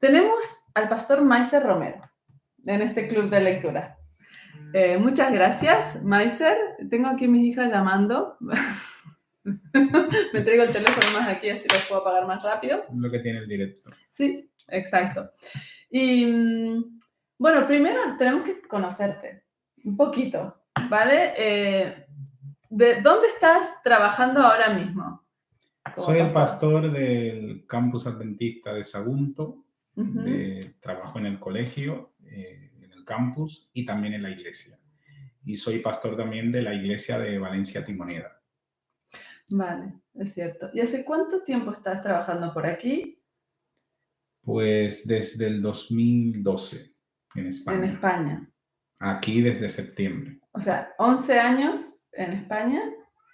Tenemos al pastor Maiser Romero en este club de lectura. Muchas gracias, Maiser. Tengo aquí a mis hijas llamando. Me traigo el teléfono más aquí, así los puedo apagar más rápido. Lo que tiene el directo. Sí, exacto. Y bueno, primero tenemos que conocerte un poquito, ¿vale? ¿De dónde estás trabajando ahora mismo? Soy el pastor del campus adventista de Sagunto. Trabajo en el colegio, en el campus y también en la iglesia. Y soy pastor también de la iglesia de Valencia Timoneda. Vale, es cierto. ¿Y hace cuánto tiempo estás trabajando por aquí? Pues desde el 2012 en España. En España. Aquí desde septiembre. O sea, 11 años en España.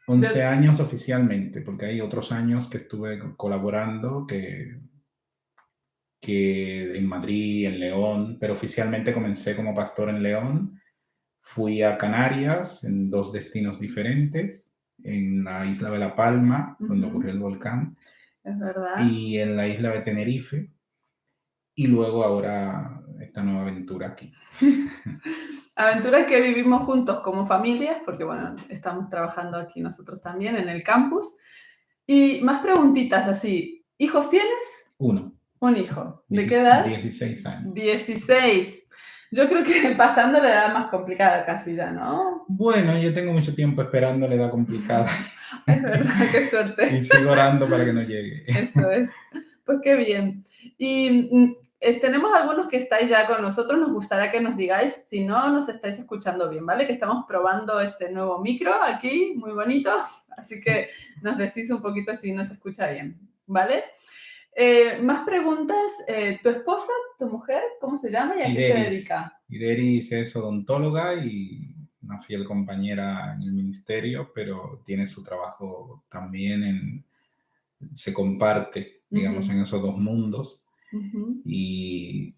11 años oficialmente, porque hay otros años que estuve colaborando que en Madrid, en León, pero oficialmente comencé como pastor en León. Fui a Canarias en 2 destinos diferentes, en la isla de La Palma, donde ocurrió el volcán. Es verdad. Y en la isla de Tenerife. Y luego ahora esta nueva aventura aquí. Aventura que vivimos juntos como familias, porque bueno, estamos trabajando aquí nosotros también en el campus. Y más preguntitas así. ¿Hijos tienes? Uno. Un hijo. ¿De qué edad? 16 años. 16. Yo creo que pasando la edad más complicada casi ya, ¿no? Bueno, yo tengo mucho tiempo esperando la edad complicada. Es verdad, qué suerte. Y sigo orando para que no llegue. Eso es. Pues qué bien. Y tenemos algunos que estáis ya con nosotros. Nos gustaría que nos digáis si no nos estáis escuchando bien, ¿vale? Que estamos probando este nuevo micro aquí, muy bonito. Así que nos decís un poquito si nos escucha bien, ¿vale? Más preguntas. ¿Tu esposa, tu mujer, cómo se llama y a qué se dedica? Ideris es odontóloga y una fiel compañera en el ministerio, pero tiene su trabajo también se comparte, digamos, en esos 2 mundos. Y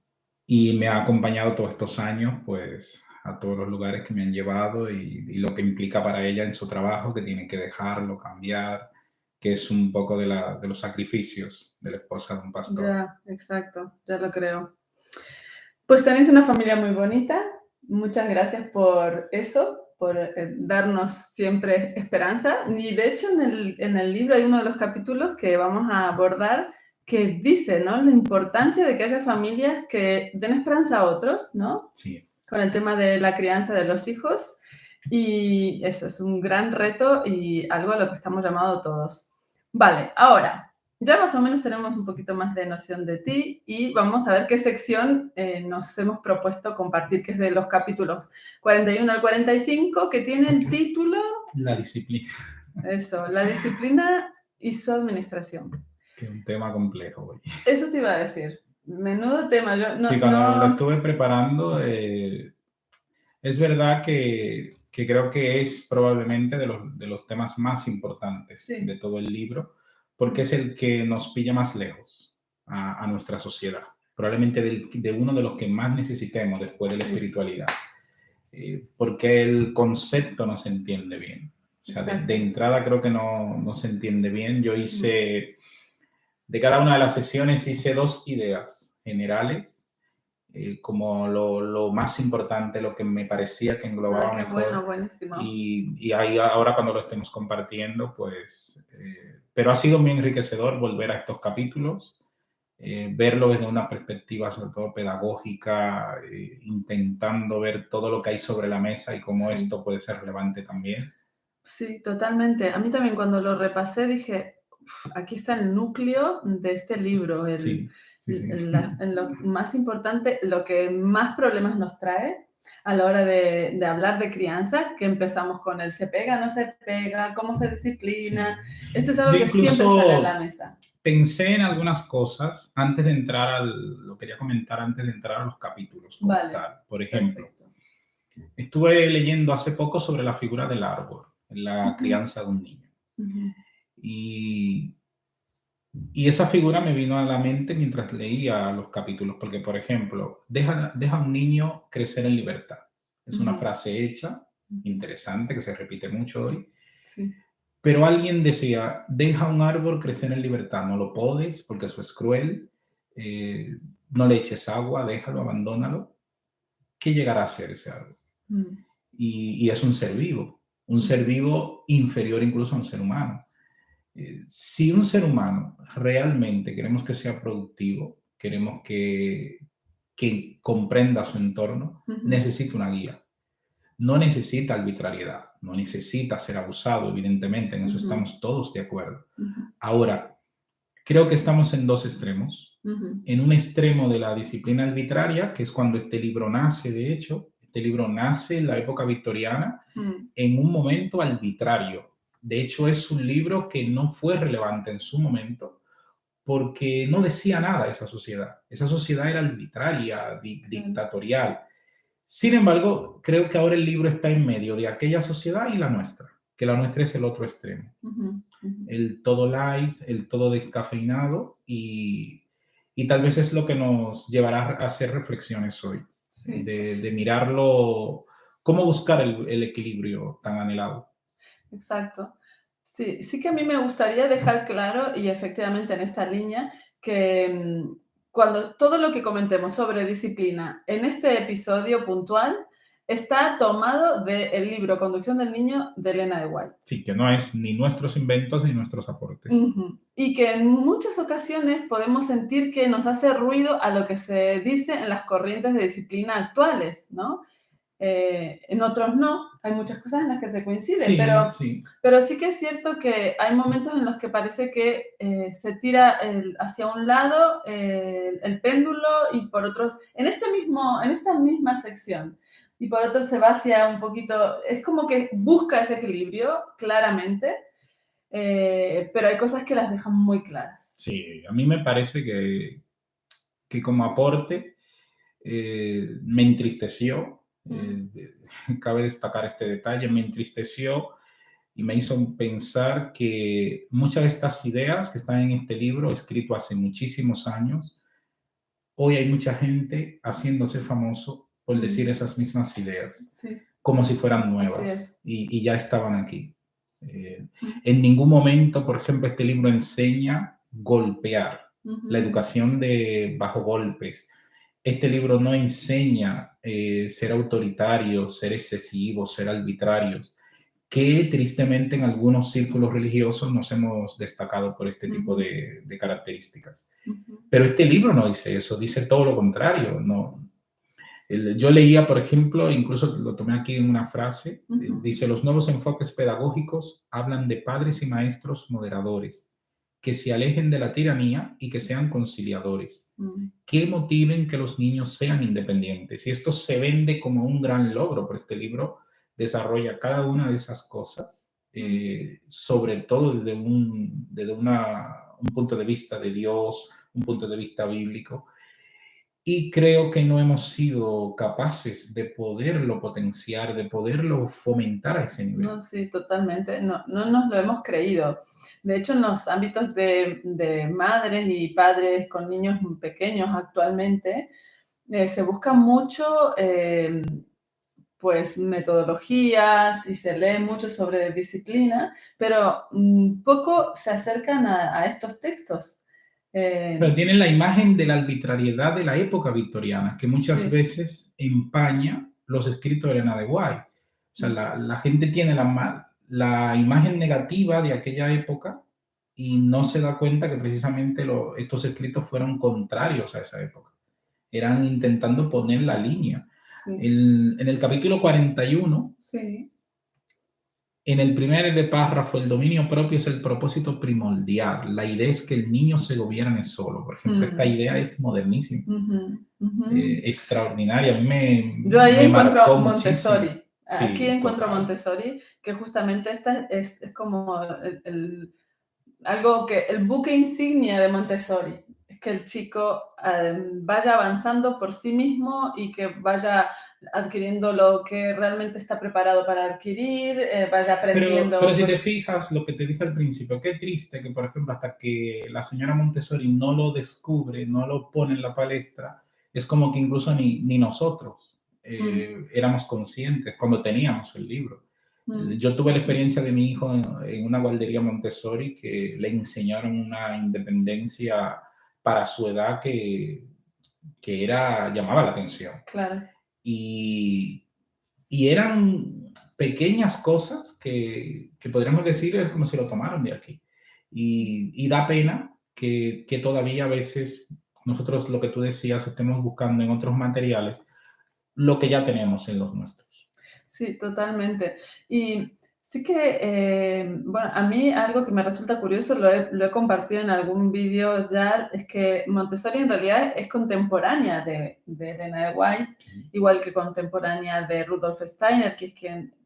me ha acompañado todos estos años, pues, a todos los lugares que me han llevado y lo que implica para ella en su trabajo, que tiene que dejarlo, cambiar, que es un poco de los sacrificios de la esposa de un pastor. Ya, exacto, ya lo creo. Pues tenéis una familia muy bonita. Muchas gracias por eso, por darnos siempre esperanza. Y de hecho en el libro hay uno de los capítulos que vamos a abordar que dice, ¿no? La importancia de que haya familias que den esperanza a otros, ¿no? Sí. Con el tema de la crianza de los hijos. Y eso es un gran reto y algo a lo que estamos llamados todos. Vale, ahora, ya más o menos tenemos un poquito más de noción de ti y vamos a ver qué sección nos hemos propuesto compartir, que es de los capítulos 41 al 45, que tiene el título... La disciplina. Eso, la disciplina y su administración. Que es un tema complejo hoy. Eso te iba a decir. Menudo tema. Sí, cuando lo estuve preparando, es verdad que creo que es probablemente de los temas más importantes de todo el libro, porque es el que nos pilla más lejos a nuestra sociedad. Probablemente de uno de los que más necesitemos después de la espiritualidad, porque el concepto no se entiende bien. O sea, de entrada creo que no se entiende bien. Yo hice, de cada una de las sesiones hice 2 ideas generales, como lo más importante, lo que me parecía que englobaba mejor. Bueno, buenísimo. Y ahí ahora cuando lo estemos compartiendo, pues... pero ha sido muy enriquecedor volver a estos capítulos, verlo desde una perspectiva sobre todo pedagógica, intentando ver todo lo que hay sobre la mesa y cómo esto puede ser relevante también. Sí, totalmente. A mí también cuando lo repasé dije, aquí está el núcleo de este libro, en lo más importante, lo que más problemas nos trae a la hora de hablar de crianza, que empezamos con el se pega, no se pega, cómo se disciplina. Esto es algo que siempre sale a la mesa. Pensé en algunas cosas antes de entrar lo quería comentar antes de entrar a los capítulos como tal. Por ejemplo, estuve leyendo hace poco sobre la figura del árbol en la crianza de un niño. Y esa figura me vino a la mente mientras leía los capítulos, porque, por ejemplo, deja a un niño crecer en libertad. Es una frase hecha, interesante, que se repite mucho hoy. Sí. Pero alguien decía, deja un árbol crecer en libertad, no lo podes porque eso es cruel. no le eches agua, déjalo, abandónalo, ¿qué llegará a ser ese árbol? Y es un ser vivo inferior incluso a un ser humano. Si un ser humano realmente queremos que sea productivo, queremos que comprenda su entorno, necesita una guía. No necesita arbitrariedad, no necesita ser abusado, evidentemente, en eso estamos todos de acuerdo. Ahora, creo que estamos en dos extremos. En un extremo de la disciplina arbitraria, que es cuando este libro nace, de hecho, este libro nace en la época victoriana, en un momento arbitrario. De hecho, es un libro que no fue relevante en su momento porque no decía nada esa sociedad. Esa sociedad era arbitraria, dictatorial. Sin embargo, creo que ahora el libro está en medio de aquella sociedad y la nuestra, que la nuestra es el otro extremo. El todo light, el todo descafeinado y tal vez es lo que nos llevará a hacer reflexiones hoy, de mirarlo, cómo buscar el equilibrio tan anhelado. Exacto. Sí, sí que a mí me gustaría dejar claro, y efectivamente en esta línea, que cuando todo lo que comentemos sobre disciplina en este episodio puntual está tomado del libro Conducción del Niño de Elena de White. Sí, que no es ni nuestros inventos ni nuestros aportes. Y que en muchas ocasiones podemos sentir que nos hace ruido a lo que se dice en las corrientes de disciplina actuales, ¿no? En otros no, hay muchas cosas en las que se coincide, sí, pero sí que es cierto que hay momentos en los que parece que se tira hacia un lado el péndulo y por otros, en esta misma sección, y por otro se va hacia un poquito, es como que busca ese equilibrio claramente, pero hay cosas que las dejan muy claras. Sí, a mí me parece que como aporte me entristeció. Cabe destacar este detalle, me entristeció y me hizo pensar que muchas de estas ideas que están en este libro, escrito hace muchísimos años, hoy hay mucha gente haciéndose famoso por decir esas mismas ideas, como si fueran nuevas, y ya estaban aquí. En ningún momento, por ejemplo, este libro enseña golpear, la educación bajo golpes. Este libro no enseña ser autoritarios, ser excesivos, ser arbitrarios, que tristemente en algunos círculos religiosos nos hemos destacado por este tipo de características. Pero este libro no dice eso, dice todo lo contrario. No. Yo leía, por ejemplo, incluso lo tomé aquí en una frase, dice: los nuevos enfoques pedagógicos hablan de padres y maestros moderadores, que se alejen de la tiranía y que sean conciliadores, que motiven que los niños sean independientes. Y esto se vende como un gran logro, pero este libro desarrolla cada una de esas cosas, sobre todo desde un punto de vista de Dios, un punto de vista bíblico. Y creo que no hemos sido capaces de poderlo potenciar, de poderlo fomentar a ese nivel. No, sí, totalmente. No nos lo hemos creído. De hecho, en los ámbitos de madres y padres con niños pequeños actualmente, se busca mucho, pues, metodologías y se lee mucho sobre disciplina, pero poco se acercan a estos textos. Pero tienen la imagen de la arbitrariedad de la época victoriana, que muchas veces empaña los escritos de Elena de White. O sea, la gente tiene la imagen negativa de aquella época y no se da cuenta que precisamente estos escritos fueron contrarios a esa época. Eran intentando poner la línea. En el capítulo 41, en el primer párrafo, el dominio propio es el propósito primordial. La idea es que el niño se gobierne solo. Por ejemplo, esta idea es modernísima, extraordinaria. Yo ahí encuentro Montessori. Muchísimo. Aquí encuentro Montessori, que justamente esta es como el buque insignia de Montessori. Es que el chico vaya avanzando por sí mismo y que vaya adquiriendo lo que realmente está preparado para adquirir, vaya aprendiendo. Pero si te fijas lo que te dije al principio, qué triste que, por ejemplo, hasta que la señora Montessori no lo descubre, no lo pone en la palestra, es como que incluso ni nosotros éramos conscientes cuando teníamos el libro. Yo tuve la experiencia de mi hijo en una guardería Montessori que le enseñaron una independencia para su edad que que llamaba la atención. Claro. Y eran pequeñas cosas que podríamos decir es como si lo tomaron de aquí. Y da pena que todavía a veces nosotros, lo que tú decías, estemos buscando en otros materiales lo que ya tenemos en los nuestros. Sí, totalmente. Y sí que, bueno, a mí algo que me resulta curioso, lo he compartido en algún vídeo ya, es que Montessori en realidad es contemporánea de Elena de White, igual que contemporánea de Rudolf Steiner, que es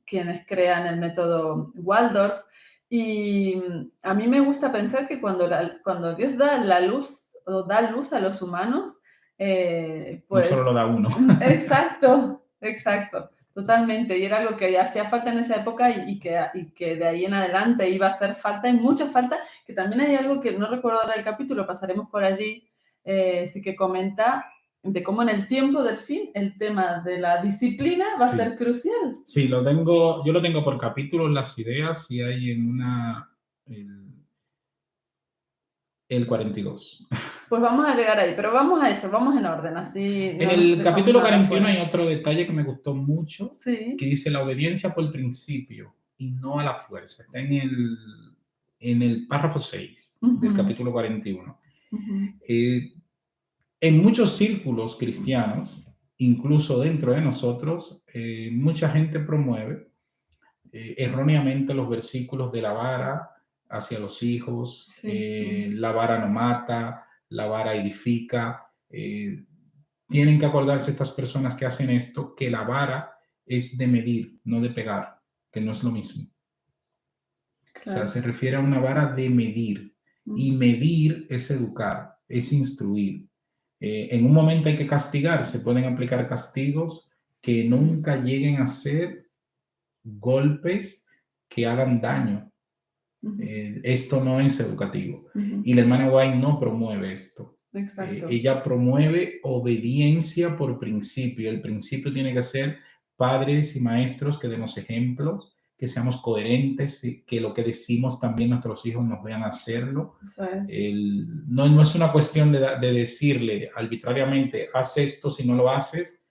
quienes crean el método Waldorf. Y a mí me gusta pensar que cuando Dios da la luz o da luz a los humanos, No solo pues... lo da uno. Exacto, exacto. Totalmente, y era algo que hacía falta en esa época y que de ahí en adelante iba a hacer falta, y mucha falta, que también hay algo que no recuerdo ahora el capítulo, pasaremos por allí, sí que comenta de cómo en el tiempo del fin el tema de la disciplina va a ser crucial. Sí, yo lo tengo por capítulos, las ideas, y hay en el 42. Pues vamos a llegar ahí, pero vamos a eso, vamos en orden, así En no nos el dejamos capítulo nada 41 fuera. hay otro detalle que me gustó mucho, Sí. que dice la obediencia por principio y no a la fuerza. Está en el párrafo 6 del capítulo 41. En muchos círculos cristianos, incluso dentro de nosotros, mucha gente promueve erróneamente los versículos de la vara hacia los hijos, Sí. la vara no mata, la vara edifica. Tienen que acordarse estas personas que hacen esto, que la vara es de medir, no de pegar, que no es lo mismo. Claro. O sea, se refiere a una vara de medir. Y medir es educar, es instruir. En un momento hay que castigar, se pueden aplicar castigos que nunca lleguen a ser golpes que hagan daño. Esto no es educativo. Y la hermana White no promueve esto. Exacto. Ella promueve obediencia por principio. El principio tiene que ser padres y maestros que demos ejemplos, que seamos coherentes, que lo que decimos también nuestros hijos nos vean hacerlo. Eso es. No es una cuestión de decirle arbitrariamente, haz esto, si no lo haces,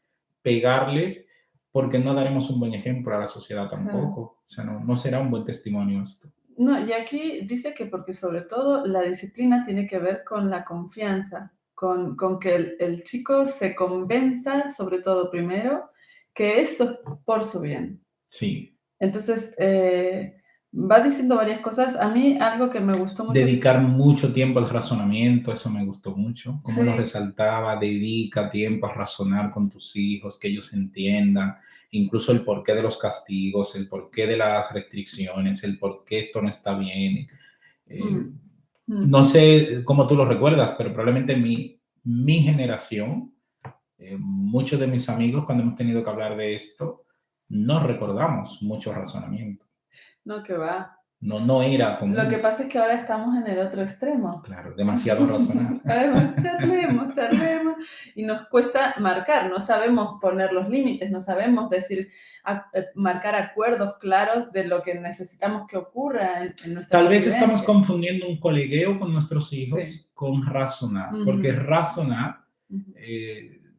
pegarles, porque no daremos un buen ejemplo a la sociedad tampoco. Claro. O sea, no será un buen testimonio esto. No, y aquí dice que porque sobre todo la disciplina tiene que ver con la confianza, con que el chico se convenza, sobre todo primero, que eso es por su bien. Sí. Entonces, va diciendo varias cosas. A mí algo que me gustó mucho... Dedicar mucho tiempo al razonamiento, eso me gustó mucho. Como Sí. lo resaltaba, dedica tiempo a razonar con tus hijos, que ellos entiendan incluso el porqué de los castigos, el porqué de las restricciones, el porqué esto no está bien. No sé cómo tú lo recuerdas, pero probablemente mi generación, muchos de mis amigos, cuando hemos tenido que hablar de esto, no recordamos mucho razonamiento. No, que va. No era común. Lo que pasa es que ahora estamos en el otro extremo. Claro, demasiado razonar. Además, charlemos. Y nos cuesta marcar, no sabemos poner los límites, no sabemos decir, marcar acuerdos claros de lo que necesitamos que ocurra en nuestra Tal vez convivencia. estamos confundiendo un colegueo con nuestros hijos con razonar, porque razonar,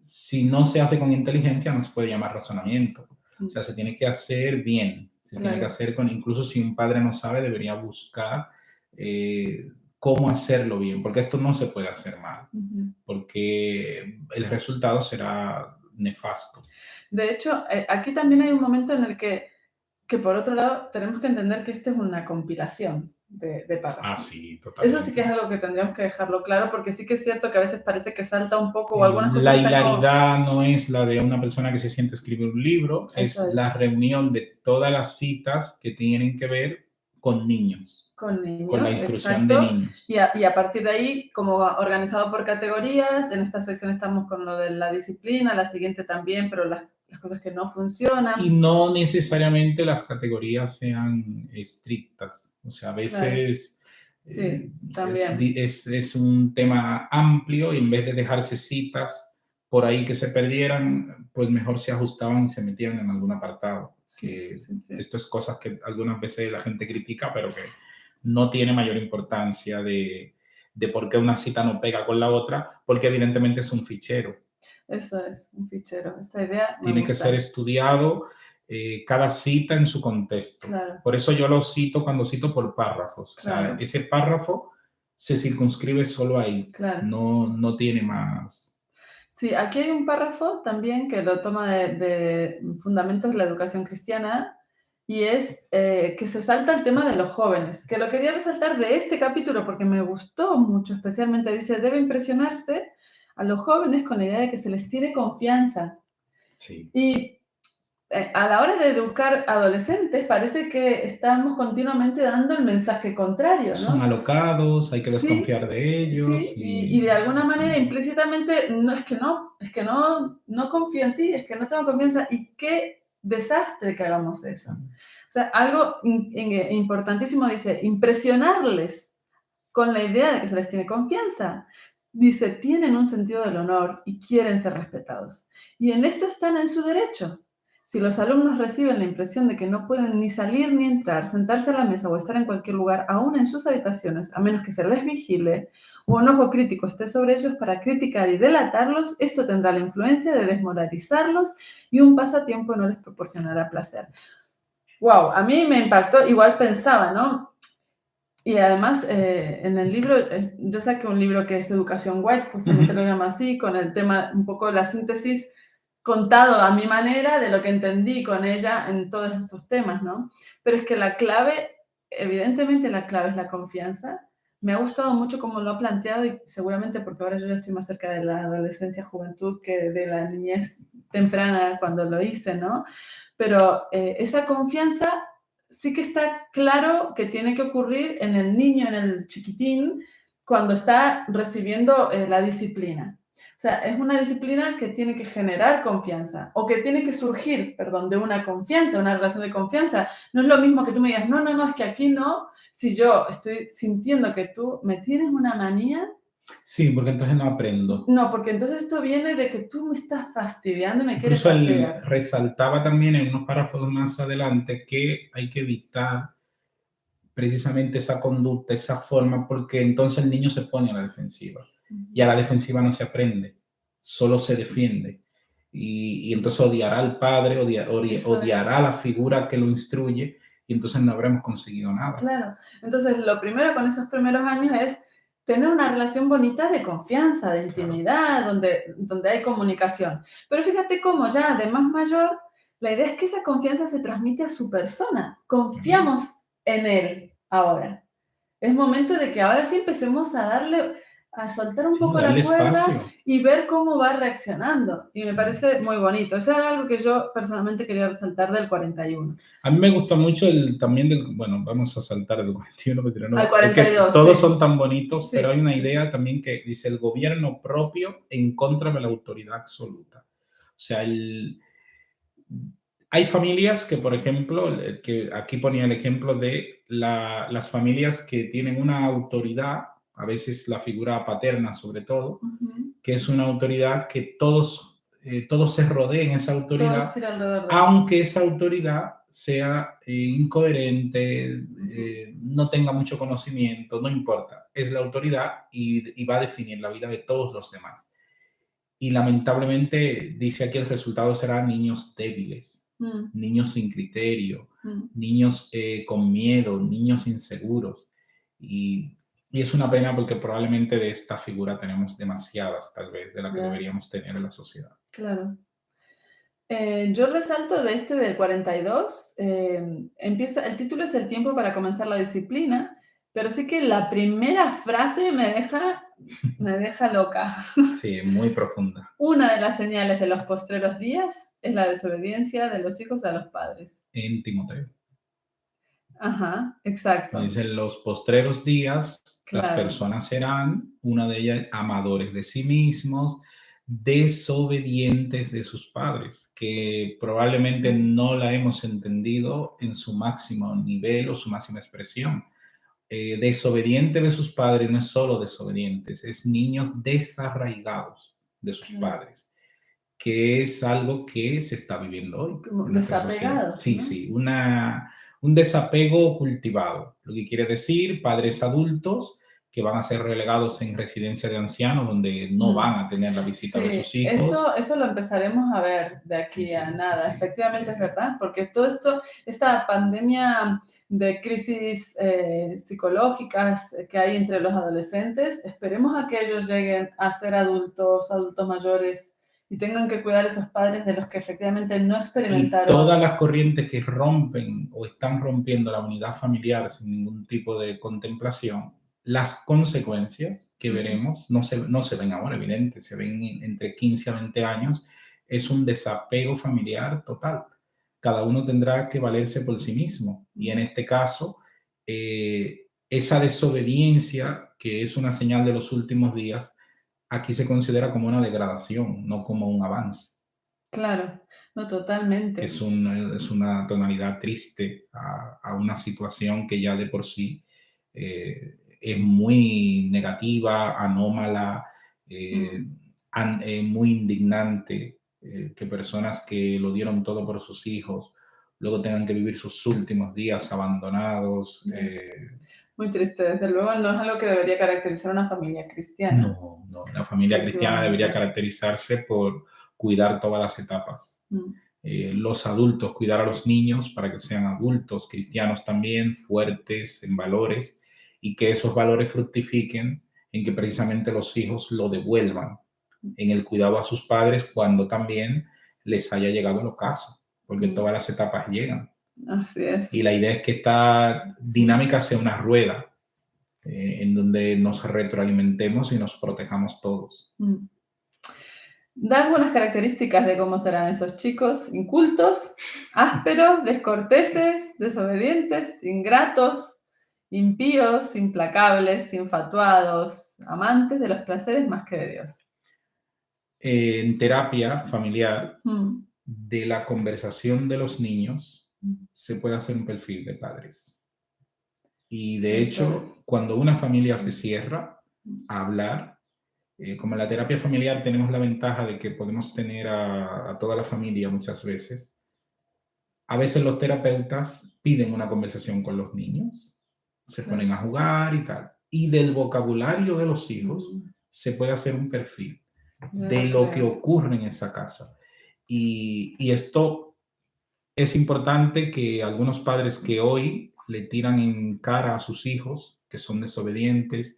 si no se hace con inteligencia, no se puede llamar razonamiento. O sea, se tiene que hacer bien. Tiene que hacer incluso si un padre no sabe, debería buscar cómo hacerlo bien, porque esto no se puede hacer mal, porque el resultado será nefasto. De hecho, aquí también hay un momento en el que por otro lado tenemos que entender que esta es una compilación de párrafos. Ah, sí, totalmente. Eso sí que es algo que tendríamos que dejarlo claro, porque sí que es cierto que a veces parece que salta un poco o algunas cosas. La hilaridad no es la de una persona que se siente a escribir un libro, es la reunión de todas las citas que tienen que ver con niños. Con la instrucción de niños. Y a partir de ahí, como organizado por categorías, en esta sección estamos con lo de la disciplina, la siguiente también, pero las cosas que no funcionan. Y no necesariamente las categorías sean estrictas. O sea, a veces es un tema amplio y en vez de dejarse citas por ahí que se perdieran, pues mejor se ajustaban y se metían en algún apartado. Esto es cosas que algunas veces la gente critica, pero que no tiene mayor importancia de de por qué una cita no pega con la otra, porque evidentemente es un fichero. Eso es, un fichero. Esa idea me Tiene que gusta. ser estudiado cada cita en su contexto. Claro. Por eso yo lo cito cuando cito por párrafos. Claro. O sea, ese párrafo se circunscribe solo ahí. Claro. No tiene más. Sí, aquí hay un párrafo también que lo toma de Fundamentos de la Educación Cristiana y es que se salta el tema de los jóvenes, que lo quería resaltar de este capítulo porque me gustó mucho, especialmente dice, debe impresionarse a los jóvenes con la idea de que se les tiene confianza. Sí. Y a la hora de educar adolescentes parece que estamos continuamente dando el mensaje contrario, ¿no? Son alocados, hay que desconfiar de ellos. Sí, y de alguna manera implícitamente no confío en ti, es que no tengo confianza y qué desastre que hagamos eso. O sea, algo importantísimo dice, impresionarles con la idea de que se les tiene confianza. Dice, tienen un sentido del honor y quieren ser respetados. Y en esto están en su derecho. Si los alumnos reciben la impresión de que no pueden ni salir ni entrar, sentarse a la mesa o estar en cualquier lugar, aún en sus habitaciones, a menos que se les vigile o un ojo crítico esté sobre ellos para criticar y delatarlos, esto tendrá la influencia de desmoralizarlos y un pasatiempo no les proporcionará placer. Wow, a mí me impactó, igual pensaba, ¿no? Y además, en el libro, yo saqué un libro que es Educación White, justamente lo llamo así, con el tema, un poco la síntesis contado a mi manera de lo que entendí con ella en todos estos temas, ¿no? Pero es que la clave, evidentemente la clave es la confianza. Me ha gustado mucho cómo lo ha planteado y seguramente porque ahora yo ya estoy más cerca de la adolescencia, juventud que de la niñez temprana cuando lo hice, ¿no? Pero esa confianza sí que está claro que tiene que ocurrir en el niño, en el chiquitín, cuando está recibiendo la disciplina. O sea, es una disciplina que tiene que generar confianza o que tiene que surgir, perdón, de una confianza, una relación de confianza. No es lo mismo que tú me digas, no, es que aquí no. Si yo estoy sintiendo que tú me tienes una manía. Sí, porque entonces no aprendo. No, porque entonces esto viene de que tú me estás fastidiando, me quieres Incluso fastidiar. Él resaltaba también en unos párrafos más adelante que hay que evitar precisamente esa conducta, esa forma, porque entonces el niño se pone a la defensiva. Y a la defensiva no se aprende, solo se defiende. Y entonces odiará al padre, odiará a la figura que lo instruye, y entonces no habremos conseguido nada. Claro. Entonces, lo primero con esos primeros años es tener una relación bonita de confianza, de intimidad, claro, donde hay comunicación. Pero fíjate cómo ya de más mayor, la idea es que esa confianza se transmite a su persona. Confiamos en él ahora. Es momento de que ahora sí empecemos a soltar un poco la cuerda espacio y ver cómo va reaccionando. Y me parece muy bonito. Eso era algo que yo personalmente quería resaltar del 41. A mí me gusta mucho bueno, vamos a saltar del 41, pues, no, al 42, es que todos son tan bonitos, sí, pero hay una idea también que dice el gobierno propio en contra de la autoridad absoluta. O sea, hay familias que, por ejemplo, que aquí ponía el ejemplo de las familias que tienen una autoridad, a veces la figura paterna sobre todo, que es una autoridad que todos se rodeen esa autoridad, aunque esa autoridad sea incoherente, no tenga mucho conocimiento, no importa, es la autoridad y va a definir la vida de todos los demás. Y lamentablemente dice aquí el resultado será niños débiles, niños sin criterio, niños con miedo, niños inseguros. Y es una pena porque probablemente de esta figura tenemos demasiadas, tal vez, de la que deberíamos tener en la sociedad. Claro. Yo resalto de este del 42, el título es El tiempo para comenzar la disciplina, pero sí que la primera frase me deja loca. Sí, muy profunda. Una de las señales de los postreros días es la desobediencia de los hijos a los padres. En Timoteo. Ajá, exacto. Dice, en los postreros días, claro, las personas serán, una de ellas, amadores de sí mismos, desobedientes de sus padres, que probablemente no la hemos entendido en su máximo nivel o su máxima expresión. Desobediente de sus padres no es solo desobedientes, es niños desarraigados de sus padres, que es algo que se está viviendo hoy. Desapegados. Sí, ¿no? Sí, un desapego cultivado, lo que quiere decir padres adultos que van a ser relegados en residencia de ancianos, donde no van a tener la visita de sus hijos. Eso lo empezaremos a ver de aquí a nada. Efectivamente es verdad, porque todo esto, esta pandemia de crisis psicológicas que hay entre los adolescentes, esperemos a que ellos lleguen a ser adultos mayores y tengan que cuidar a esos padres de los que efectivamente no experimentaron. Y todas las corrientes que rompen o están rompiendo la unidad familiar sin ningún tipo de contemplación, las consecuencias que veremos no se ven ahora evidentes, se ven entre 15 a 20 años, es un desapego familiar total. Cada uno tendrá que valerse por sí mismo. Y en este caso, esa desobediencia, que es una señal de los últimos días, aquí se considera como una degradación, no como un avance. Claro, no, totalmente. Es una tonalidad triste a una situación que ya de por sí es muy negativa, anómala, muy indignante, que personas que lo dieron todo por sus hijos luego tengan que vivir sus últimos días abandonados. Muy triste, desde luego no es algo que debería caracterizar a una familia cristiana. No, la familia cristiana debería caracterizarse por cuidar todas las etapas. Los adultos, cuidar a los niños para que sean adultos cristianos también, fuertes en valores, y que esos valores fructifiquen en que precisamente los hijos lo devuelvan en el cuidado a sus padres cuando también les haya llegado el ocaso, porque todas las etapas llegan. Así es. Y la idea es que esta dinámica sea una rueda en donde nos retroalimentemos y nos protejamos todos. Da algunas características de cómo serán esos chicos: incultos, ásperos, descorteses, desobedientes, ingratos, impíos, implacables, infatuados, amantes de los placeres más que de Dios. En terapia familiar, de la conversación de los niños, se puede hacer un perfil de padres. Y de hecho, cuando una familia se cierra a hablar, como en la terapia familiar tenemos la ventaja de que podemos tener a toda la familia muchas veces, a veces los terapeutas piden una conversación con los niños, se ponen a jugar y tal. Y del vocabulario de los hijos se puede hacer un perfil de lo que ocurre en esa casa. Y esto es importante, que algunos padres que hoy le tiran en cara a sus hijos, que son desobedientes,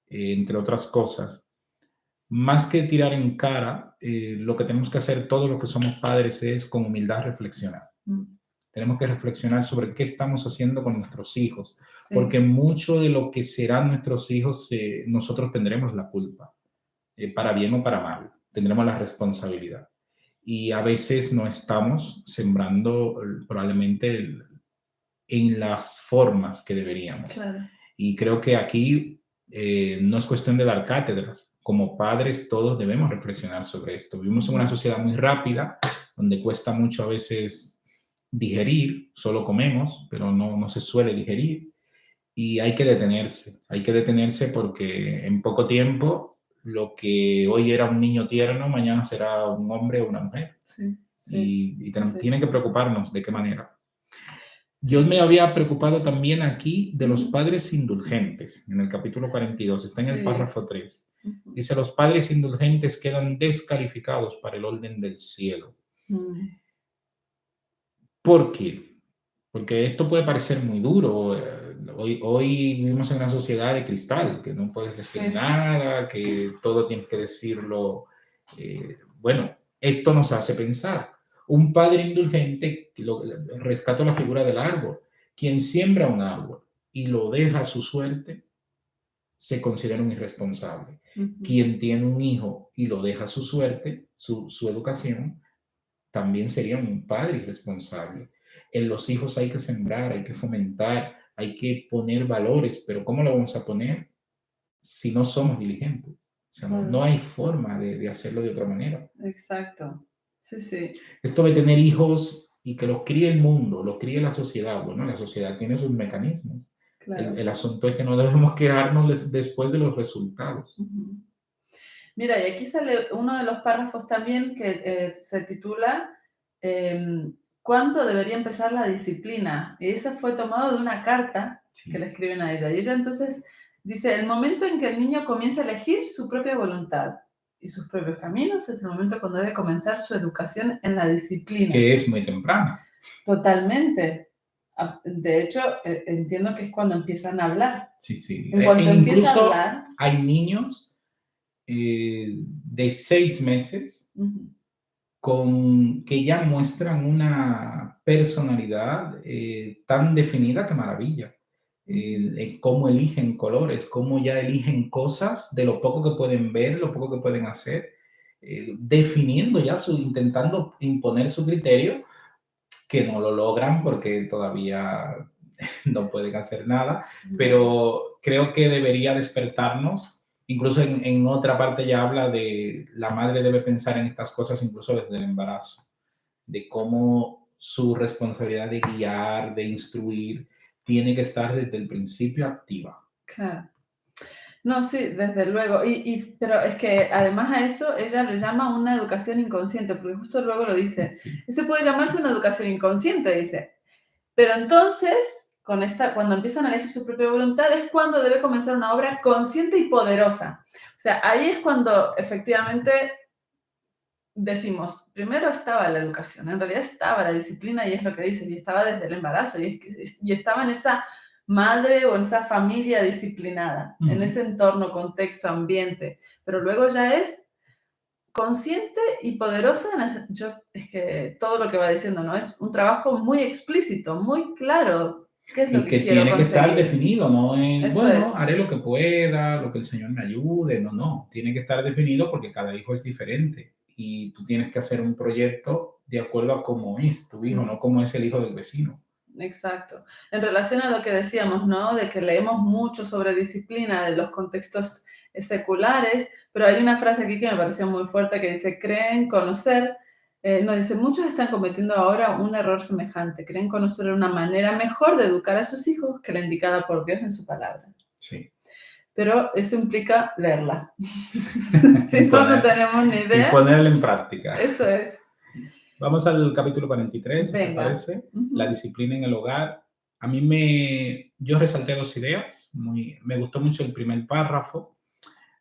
entre otras cosas, más que tirar en cara, lo que tenemos que hacer todos los que somos padres es con humildad reflexionar. Tenemos que reflexionar sobre qué estamos haciendo con nuestros hijos, porque mucho de lo que serán nuestros hijos, nosotros tendremos la culpa, para bien o para mal, tendremos la responsabilidad. Y a veces no estamos sembrando probablemente en las formas que deberíamos. Claro. Y creo que aquí no es cuestión de dar cátedras. Como padres todos debemos reflexionar sobre esto. Vivimos en una sociedad muy rápida, donde cuesta mucho a veces digerir, solo comemos, pero no se suele digerir. Y hay que detenerse porque en poco tiempo lo que hoy era un niño tierno, mañana será un hombre o una mujer. Y tiene que preocuparnos de qué manera. Yo me había preocupado también aquí de los padres indulgentes, en el capítulo 42, está en el párrafo 3. Dice: los padres indulgentes quedan descalificados para el orden del cielo. ¿Por qué? Porque esto puede parecer muy duro. Hoy vivimos en una sociedad de cristal, que no puedes decir nada, que todo tienes que decirlo. Bueno, esto nos hace pensar. Un padre indulgente, rescato la figura del árbol. Quien siembra un árbol y lo deja a su suerte, se considera un irresponsable. Quien tiene un hijo y lo deja a su suerte, su educación, también sería un padre irresponsable. En los hijos hay que sembrar, hay que fomentar, hay que poner valores, pero ¿cómo lo vamos a poner si no somos diligentes? O sea, no hay forma de hacerlo de otra manera. Exacto. Sí. Esto de tener hijos y que los críe el mundo, los críe la sociedad, bueno, la sociedad tiene sus mecanismos. Claro. El asunto es que no debemos quejarnos después de los resultados. Mira, y aquí sale uno de los párrafos también que se titula ¿cuándo debería empezar la disciplina? Y ese fue tomado de una carta que le escriben a ella. Y ella entonces Dice, el momento en que el niño comienza a elegir su propia voluntad y sus propios caminos es el momento cuando debe comenzar su educación en la disciplina. Que es muy temprana. Totalmente. De hecho, entiendo que es cuando empiezan a hablar. Sí, sí. En cuanto empieza a Incluso hablar, hay niños de 6 meses que ya muestran una personalidad tan definida que maravilla. Cómo eligen colores, cómo ya eligen cosas de lo poco que pueden ver, lo poco que pueden hacer, definiendo ya intentando imponer su criterio, que no lo logran porque todavía no pueden hacer nada, pero creo que debería despertarnos. Incluso en otra parte ya habla de la madre debe pensar en estas cosas incluso desde el embarazo, de cómo su responsabilidad de guiar, de instruir, tiene que estar desde el principio activa. Claro. No, sí, desde luego. Pero es que además a eso ella le llama una educación inconsciente, porque justo luego lo dice. Sí. Eso puede llamarse una educación inconsciente, dice. Pero entonces, cuando empiezan a elegir su propia voluntad, es cuando debe comenzar una obra consciente y poderosa. O sea, ahí es cuando efectivamente decimos, primero estaba la educación, en realidad estaba la disciplina y es lo que dice, y estaba desde el embarazo, y estaba en esa madre o en esa familia disciplinada, en ese entorno, contexto, ambiente, pero luego ya es consciente y poderosa. Es que todo lo que va diciendo, ¿no? Es un trabajo muy explícito, muy claro. ¿Qué es lo Y que quiero tiene que estar conseguir? definido, no es, Eso bueno, es. haré lo que pueda, lo que el Señor me ayude, no, tiene que estar definido porque cada hijo es diferente y tú tienes que hacer un proyecto de acuerdo a cómo es tu hijo, no cómo es el hijo del vecino. Exacto. En relación a lo que decíamos, ¿no? De que leemos mucho sobre disciplina de los contextos seculares, pero hay una frase aquí que me pareció muy fuerte que dice, creen conocer, no, dice, muchos están cometiendo ahora un error semejante, creen conocer una manera mejor de educar a sus hijos que la indicada por Dios en su palabra. Sí. Pero eso implica leerla. Si no, no tenemos ni idea. Y ponerla en práctica. Eso es. Vamos al capítulo 43, ¿te Venga. parece? La disciplina en el hogar. A mí yo resalté 2 ideas. Me gustó mucho el primer párrafo.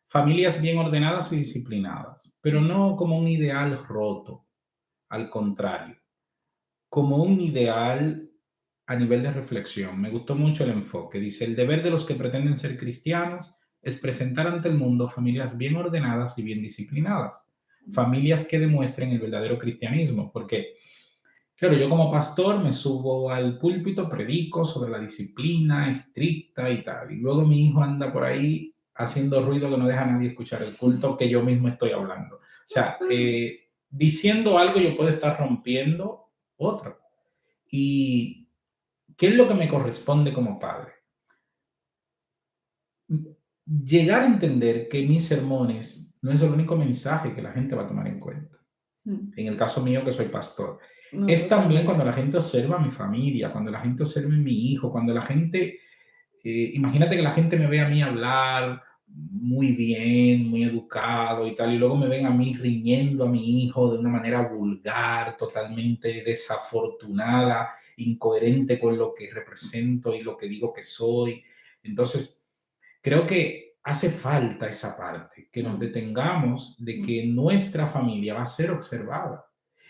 Familias bien ordenadas y disciplinadas, pero no como un ideal roto, al contrario, como un ideal a nivel de reflexión. Me gustó mucho el enfoque. Dice, el deber de los que pretenden ser cristianos es presentar ante el mundo familias bien ordenadas y bien disciplinadas, familias que demuestren el verdadero cristianismo, porque claro, yo como pastor me subo al púlpito, predico sobre la disciplina estricta y tal, y luego mi hijo anda por ahí haciendo ruido que no deja a nadie escuchar el culto que yo mismo estoy hablando. O sea, diciendo algo yo puedo estar rompiendo otro. ¿Y qué es lo que me corresponde como padre? Llegar a entender que mis sermones no es el único mensaje que la gente va a tomar en cuenta. En el caso mío, que soy pastor. Es también cuando la gente observa a mi familia, cuando la gente observa a mi hijo, cuando la gente, imagínate que la gente me ve a mí hablar muy bien, muy educado y tal, y luego me ven a mí riñendo a mi hijo de una manera vulgar, totalmente desafortunada, incoherente con lo que represento y lo que digo que soy. Entonces, creo que hace falta esa parte, que nos detengamos de que nuestra familia va a ser observada.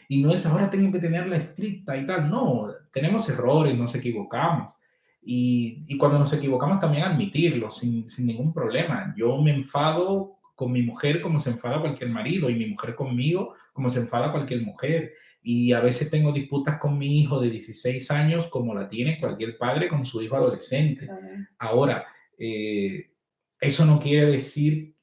Y no es ahora tengo que tenerla estricta y tal. No, tenemos errores, nos equivocamos. Y cuando nos equivocamos también admitirlo sin ningún problema. Yo me enfado con mi mujer como se enfada cualquier marido y mi mujer conmigo como se enfada cualquier mujer. Y a veces tengo disputas con mi hijo de 16 años como la tiene cualquier padre con su hijo adolescente. Claro. Ahora, eso no quiere decir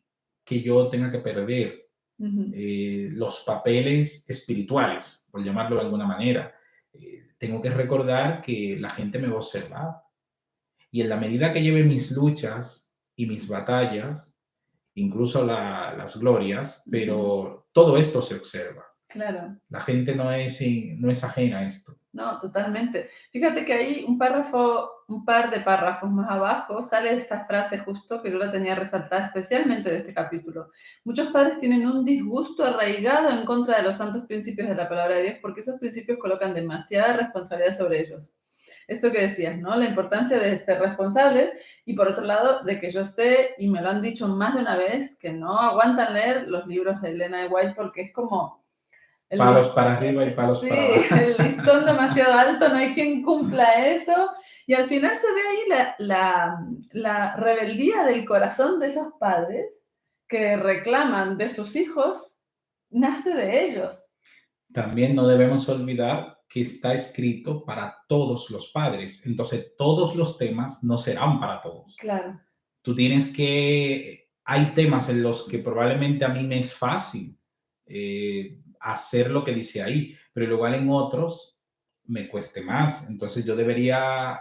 que yo tenga que perder los papeles espirituales, por llamarlo de alguna manera. Tengo que recordar que la gente me va a observar. Y en la medida que lleve mis luchas y mis batallas, incluso las glorias, pero todo esto se observa. Claro. La gente no es ajena a esto. No, totalmente. Fíjate que hay un par de párrafos más abajo, sale esta frase justo que yo la tenía resaltada especialmente de este capítulo. Muchos padres tienen un disgusto arraigado en contra de los santos principios de la palabra de Dios porque esos principios colocan demasiada responsabilidad sobre ellos. esto que decías, ¿no? La importancia de ser responsables y por otro lado, de que yo sé, y me lo han dicho más de una vez, que no aguantan leer los libros de Elena de White porque es como palos para arriba y palos sí, para abajo. el listón demasiado alto, no hay quien cumpla eso. Y al final se ve ahí la rebeldía del corazón de esos padres que reclaman de sus hijos, nace de ellos. También no debemos olvidar que está escrito para todos los padres. Entonces, todos los temas no serán para todos. Claro. Tú tienes que... Hay temas en los que probablemente a mí me es fácil hacer lo que dice ahí, pero igual en otros me cueste más. Entonces, yo debería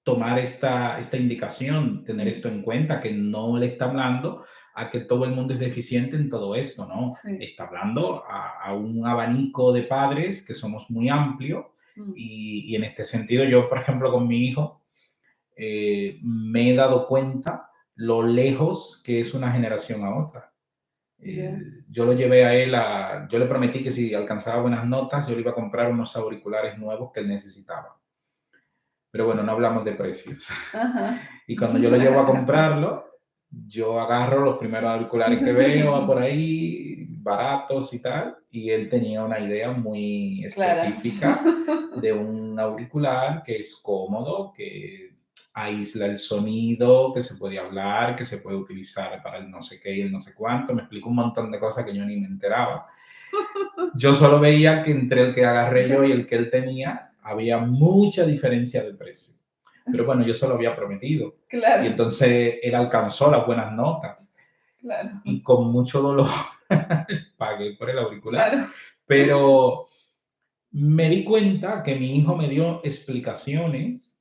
tomar esta indicación, tener esto en cuenta, que no le está hablando a que todo el mundo es deficiente en todo esto, ¿no? Sí. Está hablando a un abanico de padres que somos muy amplio y en este sentido yo, por ejemplo, con mi hijo me he dado cuenta lo lejos que es una generación a otra. Yo lo llevé a él yo le prometí que si alcanzaba buenas notas, yo le iba a comprar unos auriculares nuevos que él necesitaba. Pero bueno, no hablamos de precios. Ajá. Y cuando yo lo llevo a comprarlo, yo agarro los primeros auriculares que veo por ahí, baratos y tal, y él tenía una idea muy específica de un auricular que es cómodo, que aísla el sonido, que se puede hablar, que se puede utilizar para el no sé qué y el no sé cuánto. Me explicó un montón de cosas que yo ni me enteraba. Yo solo veía que entre el que agarré yo y el que él tenía había mucha diferencia de precio. Pero bueno, yo se lo había prometido. Claro. Y entonces él alcanzó las buenas notas. Claro. Y con mucho dolor pagué por el auricular. Claro. Pero me di cuenta que mi hijo me dio explicaciones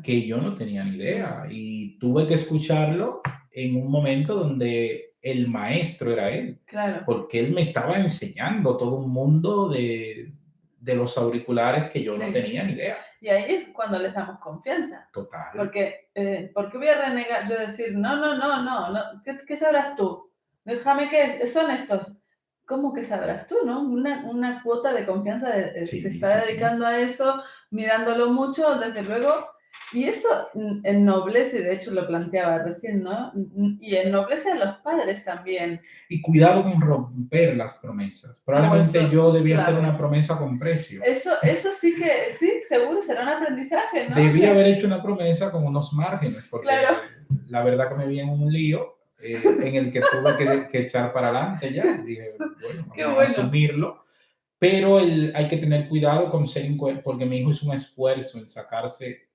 que yo no tenía ni idea. Y tuve que escucharlo en un momento donde el maestro era él. Claro. Porque él me estaba enseñando todo un mundo de los auriculares que yo no tenía ni idea. Y ahí es cuando les damos confianza. Total. Porque voy a renegar, yo decir, no, ¿qué sabrás tú? Déjame que son estos. ¿Cómo que sabrás tú, no? Una cuota de confianza, se está dedicando a eso, mirándolo mucho, desde luego. Y eso ennoblece, de hecho lo planteaba recién, ¿no? Y ennoblece a los padres también. Y cuidado con romper las promesas. Probablemente eso, yo debía hacer clave. una promesa con precio. Eso sí que, sí, seguro será un aprendizaje, ¿no? Debía haber hecho una promesa con unos márgenes, porque claro. la verdad que me vi en un lío en el que tuve que echar para adelante ya. Dije, bueno, vamos a asumirlo. Pero hay que tener cuidado con ser incoherente, porque mi hijo hizo un esfuerzo en sacarse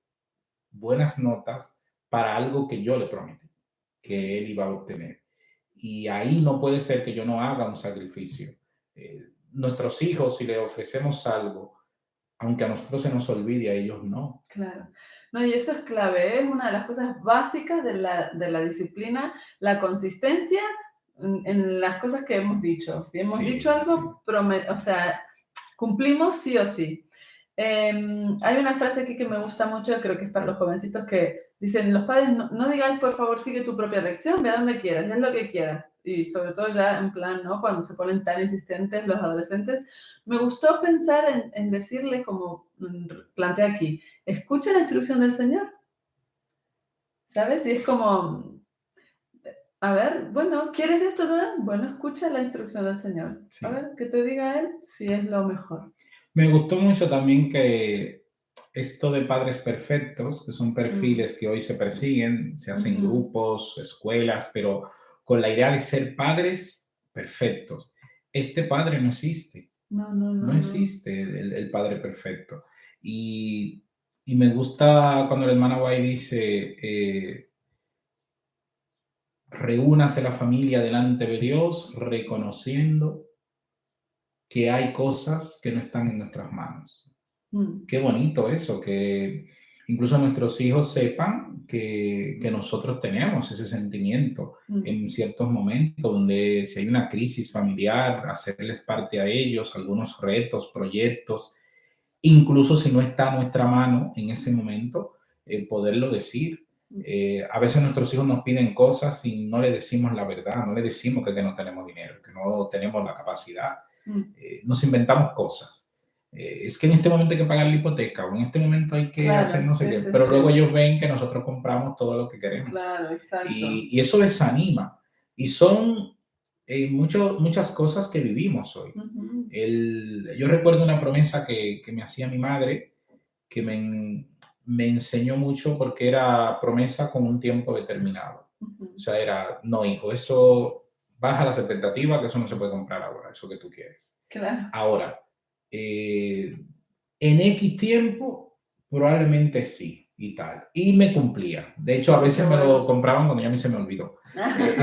buenas notas para algo que yo le prometí que él iba a obtener. Y ahí no puede ser que yo no haga un sacrificio. Nuestros hijos, si le ofrecemos algo, aunque a nosotros se nos olvide, a ellos no. Claro. No, y eso es clave, es una de las cosas básicas de la disciplina, la consistencia en las cosas que hemos dicho. Si hemos dicho algo, o sea, cumplimos sí o sí. Hay una frase aquí que me gusta mucho, creo que es para los jovencitos, que dicen, los padres, no digáis, por favor, sigue tu propia elección, ve a donde quieras, haz lo que quieras. Y sobre todo ya en plan, ¿no? Cuando se ponen tan insistentes los adolescentes. Me gustó pensar en decirle, como plantea aquí, escucha la instrucción del Señor. ¿Sabes? Y es como, a ver, bueno, ¿quieres esto? Bueno, escucha la instrucción del Señor. A ver, que te diga Él si es lo mejor. Me gustó mucho también que esto de padres perfectos, que son perfiles que hoy se persiguen, se hacen grupos, escuelas, pero con la idea de ser padres perfectos. Este padre no existe. No existe el padre perfecto. Y me gusta cuando la hermana Guay dice, reúnase la familia delante de Dios, reconociendo que hay cosas que no están en nuestras manos. Qué bonito eso, que incluso nuestros hijos sepan que nosotros tenemos ese sentimiento en ciertos momentos donde si hay una crisis familiar, hacerles parte a ellos, algunos retos, proyectos, incluso si no está a nuestra mano en ese momento, poderlo decir. A veces nuestros hijos nos piden cosas y no le decimos la verdad, no le decimos que no tenemos dinero, que no tenemos la capacidad. Nos inventamos cosas. es que en este momento hay que pagar la hipoteca o en este momento hay que Claro, hacer no sé sí, qué, sí, pero sí. luego ellos ven que nosotros compramos todo lo que queremos Claro, exacto. y eso desanima. Y son muchas cosas que vivimos hoy. Ujú, Yo recuerdo una promesa que me hacía mi madre que me enseñó mucho porque era promesa con un tiempo determinado. O ujú. sea, era, no, hijo, eso baja las expectativas, que eso no se puede comprar ahora, eso que tú quieres. Claro. Ahora, eh, en X tiempo, probablemente sí y tal. Y me cumplía. De hecho, a Qué veces me lo bueno. compraban cuando ya a mí se me olvidó. Eh,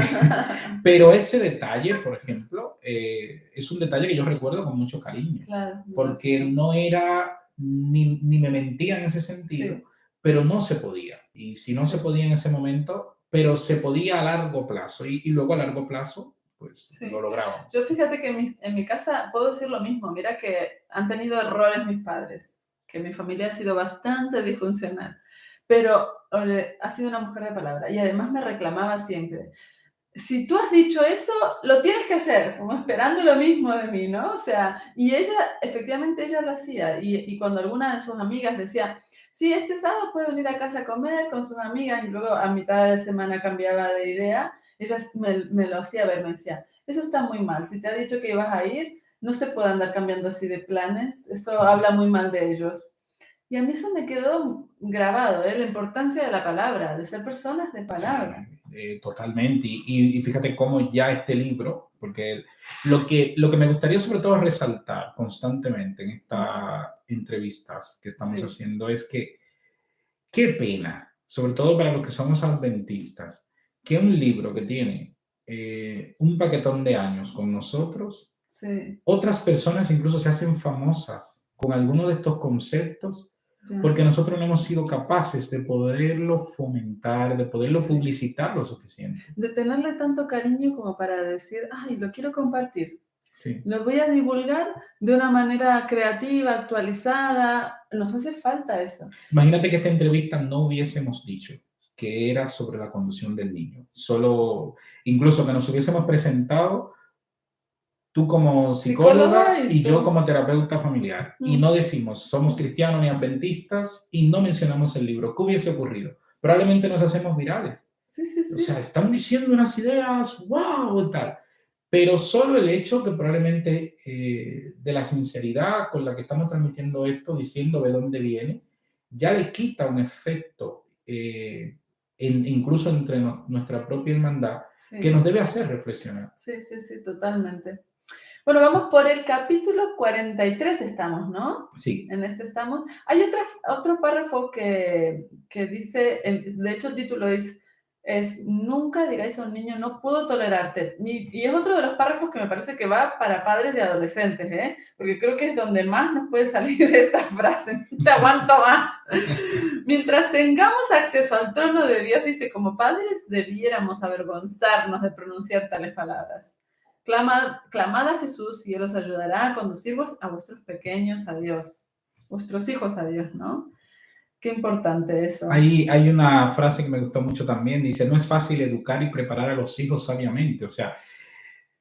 pero ese detalle, por ejemplo, es un detalle que yo recuerdo con mucho cariño, Claro, me porque imagino. no era, ni me mentía en ese sentido, Sí, pero no se podía. Y si no se sí, podía en ese momento, pero se podía a largo plazo. Y luego a largo plazo, pues lo sí. Yo lográbamos. fíjate que en mi casa puedo decir lo mismo. Mira que han tenido errores mis padres, que mi familia ha sido bastante disfuncional, pero ole, ha sido una mujer de palabra y además me reclamaba siempre. Si tú has dicho eso, lo tienes que hacer, como esperando lo mismo de mí, ¿no? O sea, y ella, efectivamente, ella lo hacía. Y cuando alguna de sus amigas decía, sí, este sábado puede venir a casa a comer con sus amigas y luego a mitad de semana cambiaba de idea, ella me lo hacía ver, me decía, eso está muy mal, si te ha dicho que ibas a ir, no se puede andar cambiando así de planes, eso habla muy mal de ellos. Y a mí eso me quedó grabado, ¿eh? La importancia de la palabra, de ser personas de Sí, palabra. totalmente. Y fíjate cómo ya este libro, porque lo que me gustaría sobre todo resaltar constantemente en Ujú. estas entrevistas que estamos Sí. haciendo es que qué pena, sobre todo para los que somos adventistas, que un libro que tiene un paquetón de años con nosotros, Sí, otras personas incluso se hacen famosas con algunos de estos conceptos ya, porque nosotros no hemos sido capaces de poderlo fomentar, de poderlo sí. publicitar lo suficiente. De tenerle tanto cariño como para decir, ay, lo quiero compartir. Sí. Lo voy a divulgar de una manera creativa, actualizada. Nos hace falta eso. Imagínate que esta entrevista no hubiésemos dicho que era sobre la conducción del niño. Solo, incluso que nos hubiésemos presentado tú como Psicóloga psicóloga y y yo tú. como terapeuta familiar. Y Mm, no decimos somos cristianos ni adventistas y no mencionamos el libro. ¿Qué hubiese ocurrido? Probablemente nos hacemos virales. sí, sí, O sea, sí. están diciendo unas ideas, wow, y tal. Pero solo el hecho que probablemente de la sinceridad con la que estamos transmitiendo esto, diciendo de dónde viene, ya le quita un efecto, incluso entre nuestra propia hermandad, que Sí, nos debe hacer reflexionar. sí, sí, sí, totalmente. Bueno, vamos por el capítulo 43 estamos, ¿no? Sí, En este estamos. Hay otro párrafo que dice, de hecho el título es Nunca digáis a un niño no puedo tolerarte. Y es otro de los párrafos que me parece que va para padres de adolescentes, ¿eh? Porque creo que es donde más nos puede salir esta frase. No te aguanto más. Mientras tengamos acceso al trono de Dios, dice, como padres debiéramos avergonzarnos de pronunciar tales palabras. Clamad a Jesús y Él os ayudará a conducirvos a vuestros pequeños a Dios, vuestros hijos a Dios, ¿no? Qué importante eso. hay una frase que me gustó mucho también, dice, no es fácil educar y preparar a los hijos sabiamente, o sea,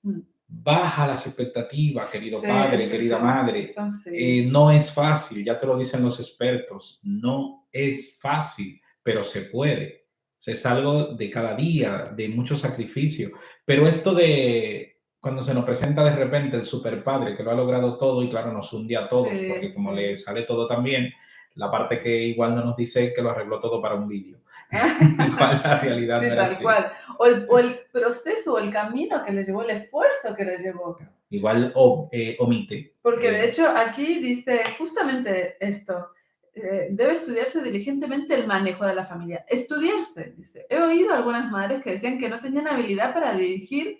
Mm. baja las expectativas, querido Sí, padre, querida madre. eso sí, No es fácil, ya te lo dicen los expertos, no es fácil, pero se puede. O sea, es algo de cada día, de mucho sacrificio. Pero esto de cuando se nos presenta de repente el super padre que lo ha logrado todo y claro, nos hunde a todos, sí, porque como le sí. sale todo tan bien, la parte que igual no nos dice que lo arregló todo para un vídeo. Igual la realidad no Sí, era tal así. cual. O el proceso o el camino que le llevó, el esfuerzo que le llevó. Igual omite. Porque de hecho aquí dice justamente esto, debe estudiarse diligentemente el manejo de la familia. Estudiarse, dice. He oído algunas madres que decían que no tenían habilidad para dirigir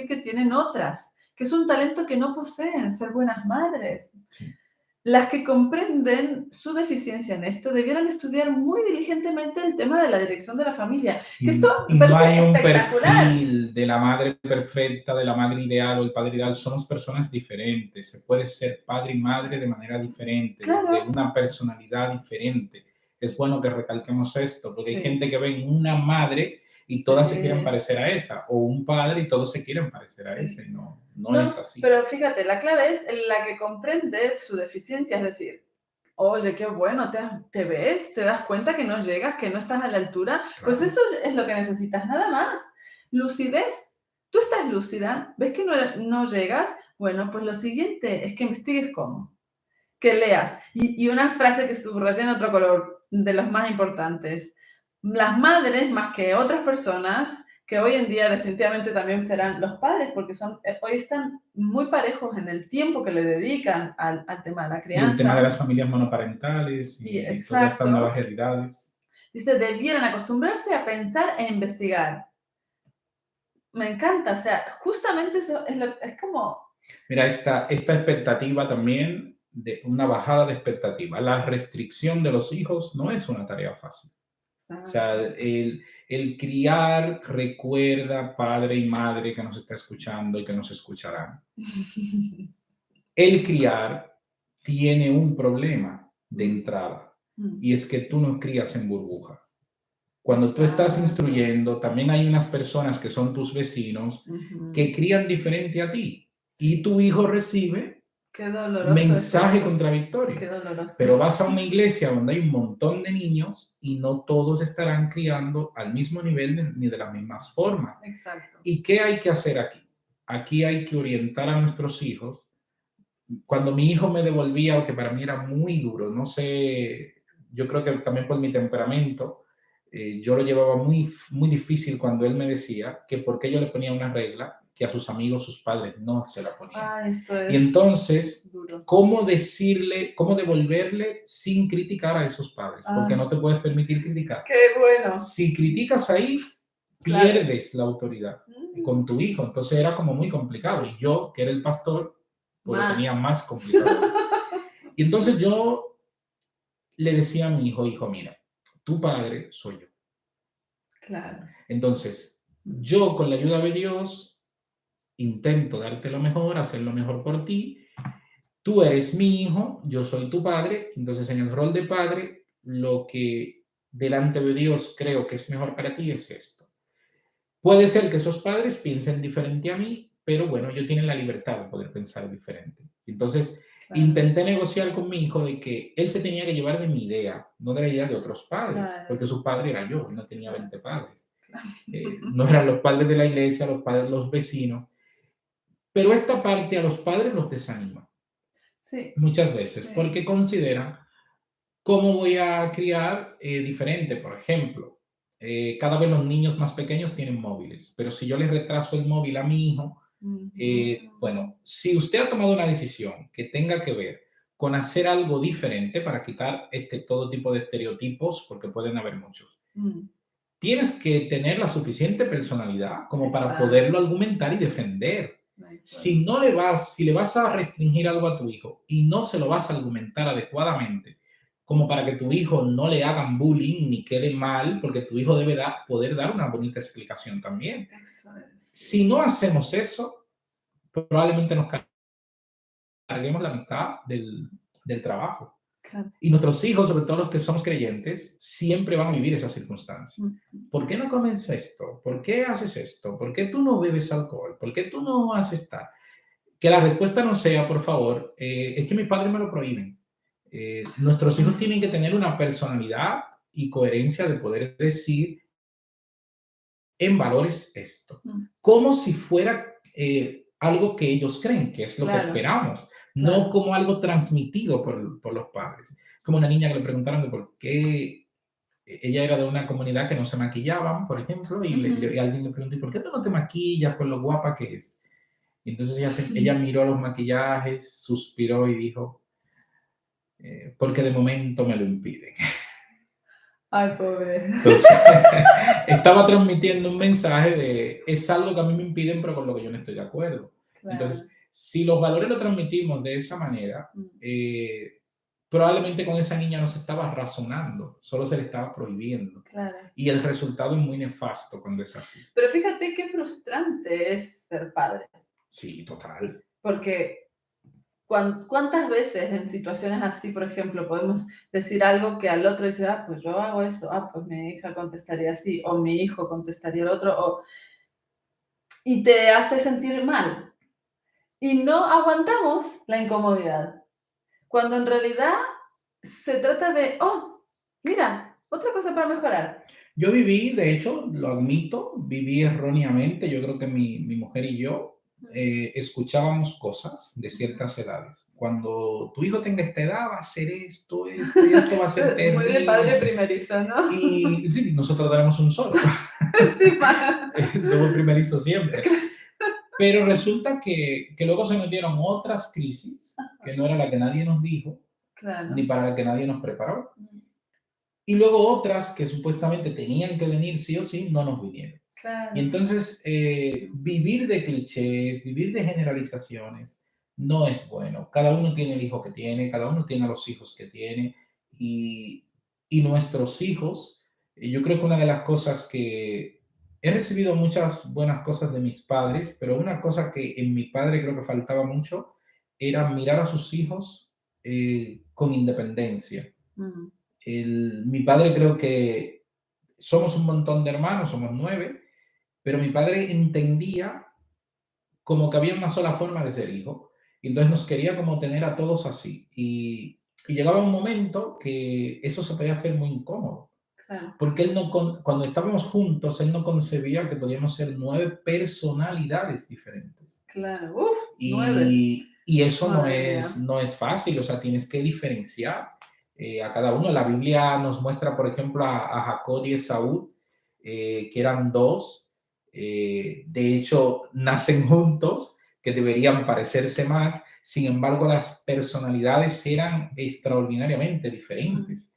que tienen otras, que es un talento que no poseen, ser buenas madres. sí. Las que comprenden su deficiencia en esto debieran estudiar muy diligentemente el tema de la dirección de la familia. Que esto me Y no parece hay un espectacular. perfil de la madre perfecta, de la madre ideal o el padre ideal. Somos personas diferentes. Se puede ser padre y madre de manera diferente, desde Claro, una personalidad diferente. Es bueno que recalquemos esto, porque hay sí, gente que ve en una madre y todas se quieren parecer a esa, o un padre y todos se quieren parecer a ese, no es así. Pero fíjate, la clave es la que comprende su deficiencia, es decir, oye, qué bueno, te ves, te das cuenta que no llegas, que no estás a la altura, pues Claro. eso es lo que necesitas, nada más. Lucidez. Tú estás lúcida, ves que no llegas, bueno, pues lo siguiente es que investigues cómo, que leas. Y una frase que subrayé en otro color, de los más importantes. Las madres, más que otras personas, que hoy en día definitivamente también serán los padres, porque hoy están muy parejos en el tiempo que le dedican al tema de la Y el tema de crianza. las familias monoparentales y todas estas nuevas Exacto. realidades. Dice, debieran acostumbrarse a pensar e investigar. Me encanta, o sea, justamente eso es como... Mira, esta expectativa también de una bajada de expectativa. La restricción de los hijos no es una tarea fácil. O sea, el criar, recuerda, padre y madre que nos está escuchando y que nos escucharán. El criar tiene un problema de entrada y es que tú no crías en burbuja. Cuando tú estás instruyendo, también hay unas personas que son tus vecinos que crían diferente a ti y tu hijo recibe mensaje contradictorio. Qué doloroso. Pero vas a una iglesia donde hay un montón de niños y no todos estarán criando al mismo nivel ni de las mismas formas. Exacto. ¿Y qué hay que hacer aquí? Aquí hay que orientar a nuestros hijos. Cuando mi hijo me devolvía, o que para mí era muy duro, no sé, yo creo que también por mi temperamento, yo lo llevaba muy, muy difícil cuando él me decía que por qué yo le ponía una regla que a sus amigos, sus padres no se la ponían. Y entonces, duro. ¿cómo decirle, cómo devolverle sin criticar a esos padres? Porque no te puedes permitir criticar. ¡Qué bueno! Si criticas ahí, pierdes la autoridad con tu hijo. Entonces era como muy complicado. Y yo, que era el pastor, pues lo tenía más complicado. Y entonces yo le decía a mi hijo, hijo, mira, tu padre soy yo. Claro. Entonces, yo con la ayuda de Dios intento darte lo mejor, hacer lo mejor por ti. Tú eres mi hijo, yo soy tu padre. Entonces, en el rol de padre, lo que delante de Dios creo que es mejor para ti es esto. Puede ser que esos padres piensen diferente a mí, pero bueno, ellos tienen la libertad de poder pensar diferente. Entonces, intenté negociar con mi hijo de que él se tenía que llevar de mi idea, no de la idea de otros padres, porque su padre era yo, no tenía 20 padres. No eran los padres de la iglesia, los padres, los vecinos. Pero esta parte a los padres los desanima. Sí. Muchas veces, porque consideran cómo voy a criar diferente. Por ejemplo, cada vez los niños más pequeños tienen móviles, pero si yo les retraso el móvil a mi hijo, bueno, si usted ha tomado una decisión que tenga que ver con hacer algo diferente para quitar todo tipo de estereotipos, porque pueden haber muchos, tienes que tener la suficiente personalidad como para poderlo argumentar y defender. Si le vas a restringir algo a tu hijo y no se lo vas a argumentar adecuadamente, como para que tu hijo no le hagan bullying ni quede mal, porque tu hijo debe poder dar una bonita explicación también. Si no hacemos eso, probablemente nos carguemos la mitad del trabajo. Claro. Y nuestros hijos, sobre todo los que somos creyentes, siempre van a vivir esas circunstancias. ¿Por qué no comes esto? ¿Por qué haces esto? ¿Por qué tú no bebes alcohol? ¿Por qué tú no haces tal? Que la respuesta no sea, por favor, es que mis padres me lo prohíben. Nuestros hijos tienen que tener una personalidad y coherencia de poder decir en valores esto, como si fuera algo que ellos creen, que es lo que esperamos, no como algo transmitido por los padres. Como una niña que le preguntaron de por qué ella era de una comunidad que no se maquillaban, por ejemplo, y alguien le preguntó, ¿y por qué tú no te maquillas con lo guapa que es? Y entonces ella miró los maquillajes, suspiró y dijo, porque de momento me lo impiden. Ay, pobre. Entonces, estaba transmitiendo un mensaje de, es algo que a mí me impiden, pero con lo que yo no estoy de acuerdo. Entonces, si los valores los transmitimos de esa manera, probablemente con esa niña no se estaba razonando, solo se le estaba prohibiendo. Y el resultado es muy nefasto cuando es así. Pero fíjate qué frustrante es ser padre. Sí, total. Porque ¿Cuántas veces en situaciones así, por ejemplo, podemos decir algo que al otro dice, ah, pues yo hago eso, ah, pues mi hija contestaría así, o mi hijo contestaría el otro, y te hace sentir mal? Y no aguantamos la incomodidad, cuando en realidad se trata de, oh, mira, otra cosa para mejorar. Yo viví, de hecho, lo admito, viví erróneamente. Yo creo que mi mujer y yo escuchábamos cosas de ciertas edades. Cuando tu hijo tenga esta edad, va a hacer esto, esto y esto va a ser Muy de padre terrible. primerizo, ¿no? Y sí, nosotros tenemos un solo. Sí, Somos primerizos siempre. Pero resulta que luego se metieron otras crisis, que no era la que nadie nos dijo, claro. ni para la que nadie nos preparó. Y luego otras que supuestamente tenían que venir sí o sí, no nos vinieron. Claro. Y entonces, vivir de clichés, vivir de generalizaciones, no es bueno. Cada uno tiene el hijo que tiene, cada uno tiene a los hijos que tiene. Y nuestros hijos, yo creo que una de las cosas que he recibido muchas buenas cosas de mis padres, pero una cosa que en mi padre creo que faltaba mucho era mirar a sus hijos con independencia. Mi padre creo que somos un montón de hermanos, somos 9, pero mi padre entendía como que había una sola forma de ser hijo. Y entonces nos quería como tener a todos así. Y llegaba un momento que eso se podía hacer muy incómodo. Claro. Porque él no, cuando estábamos juntos, él no concebía que podíamos ser 9 personalidades diferentes. Claro, uf, 9. Y eso Madre mía. no es fácil, o sea, tienes que diferenciar a cada uno. La Biblia nos muestra, por ejemplo, a Jacob y Esaú, que eran dos, de hecho, nacen juntos, que deberían parecerse más, sin embargo, las personalidades eran extraordinariamente diferentes,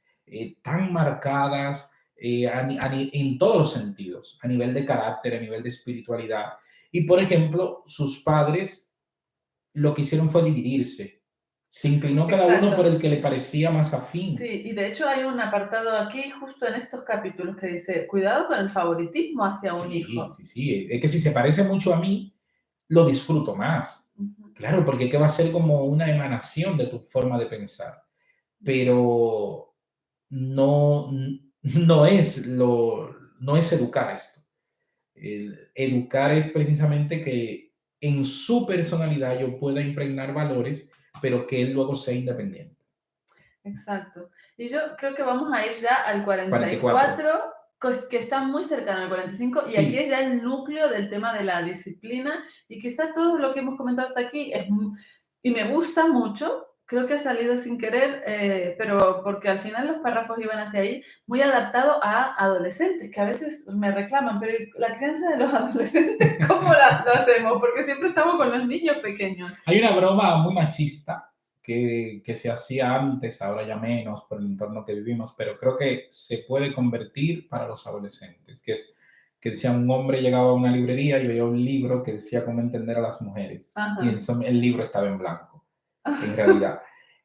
tan marcadas en todos los sentidos, a nivel de carácter, a nivel de espiritualidad. Y, por ejemplo, sus padres lo que hicieron fue dividirse. Se inclinó cada uno por el que le parecía más afín. Sí, y de hecho hay un apartado aquí, justo en estos capítulos, que dice, cuidado con el favoritismo hacia un hijo. Sí. Es que si se parece mucho a mí, lo disfruto más. Claro, porque que va a ser como una emanación de tu forma de pensar. Pero no, no es educar esto. Educar es precisamente que en su personalidad yo pueda impregnar valores, pero que él luego sea independiente. Exacto. Y yo creo que vamos a ir ya al 44, que está muy cercano al 45, y aquí es ya el núcleo del tema de la disciplina, y quizás todo lo que hemos comentado hasta aquí y me gusta mucho. Creo que ha salido sin querer, pero porque al final los párrafos iban hacia ahí, muy adaptado a adolescentes, que a veces me reclaman, pero la crianza de los adolescentes, ¿cómo lo hacemos? Porque siempre estamos con los niños pequeños. Hay una broma muy machista que se hacía antes, ahora ya menos por el entorno que vivimos, pero creo que se puede convertir para los adolescentes, que es que decía un hombre llegaba a una librería y veía un libro que decía cómo entender a las mujeres. Ajá. Y el libro estaba en blanco, en realidad.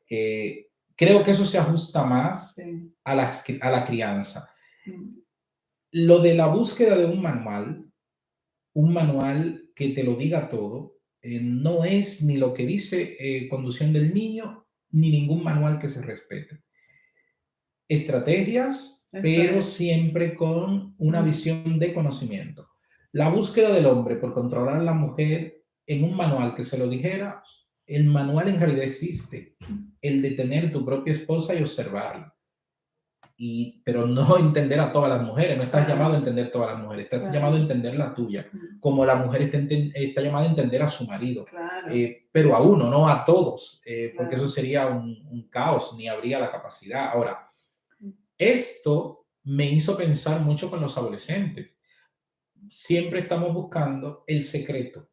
Creo que eso se ajusta más a la crianza. Lo de la búsqueda de un manual que te lo diga todo, no es ni lo que dice Conducción del Niño, ni ningún manual que se respete. Estrategias, pero siempre con una visión de conocimiento. La búsqueda del hombre por controlar a la mujer en un manual que se lo dijera, el manual en realidad existe, el de tener tu propia esposa y observarla. Pero no entender a todas las mujeres, no estás llamado a entender todas las mujeres, estás llamado a entender la tuya, como la mujer está llamada a entender a su marido, pero a uno, no a todos, porque eso sería un caos, ni habría la capacidad. Ahora, esto me hizo pensar mucho con los adolescentes. Siempre estamos buscando el secreto,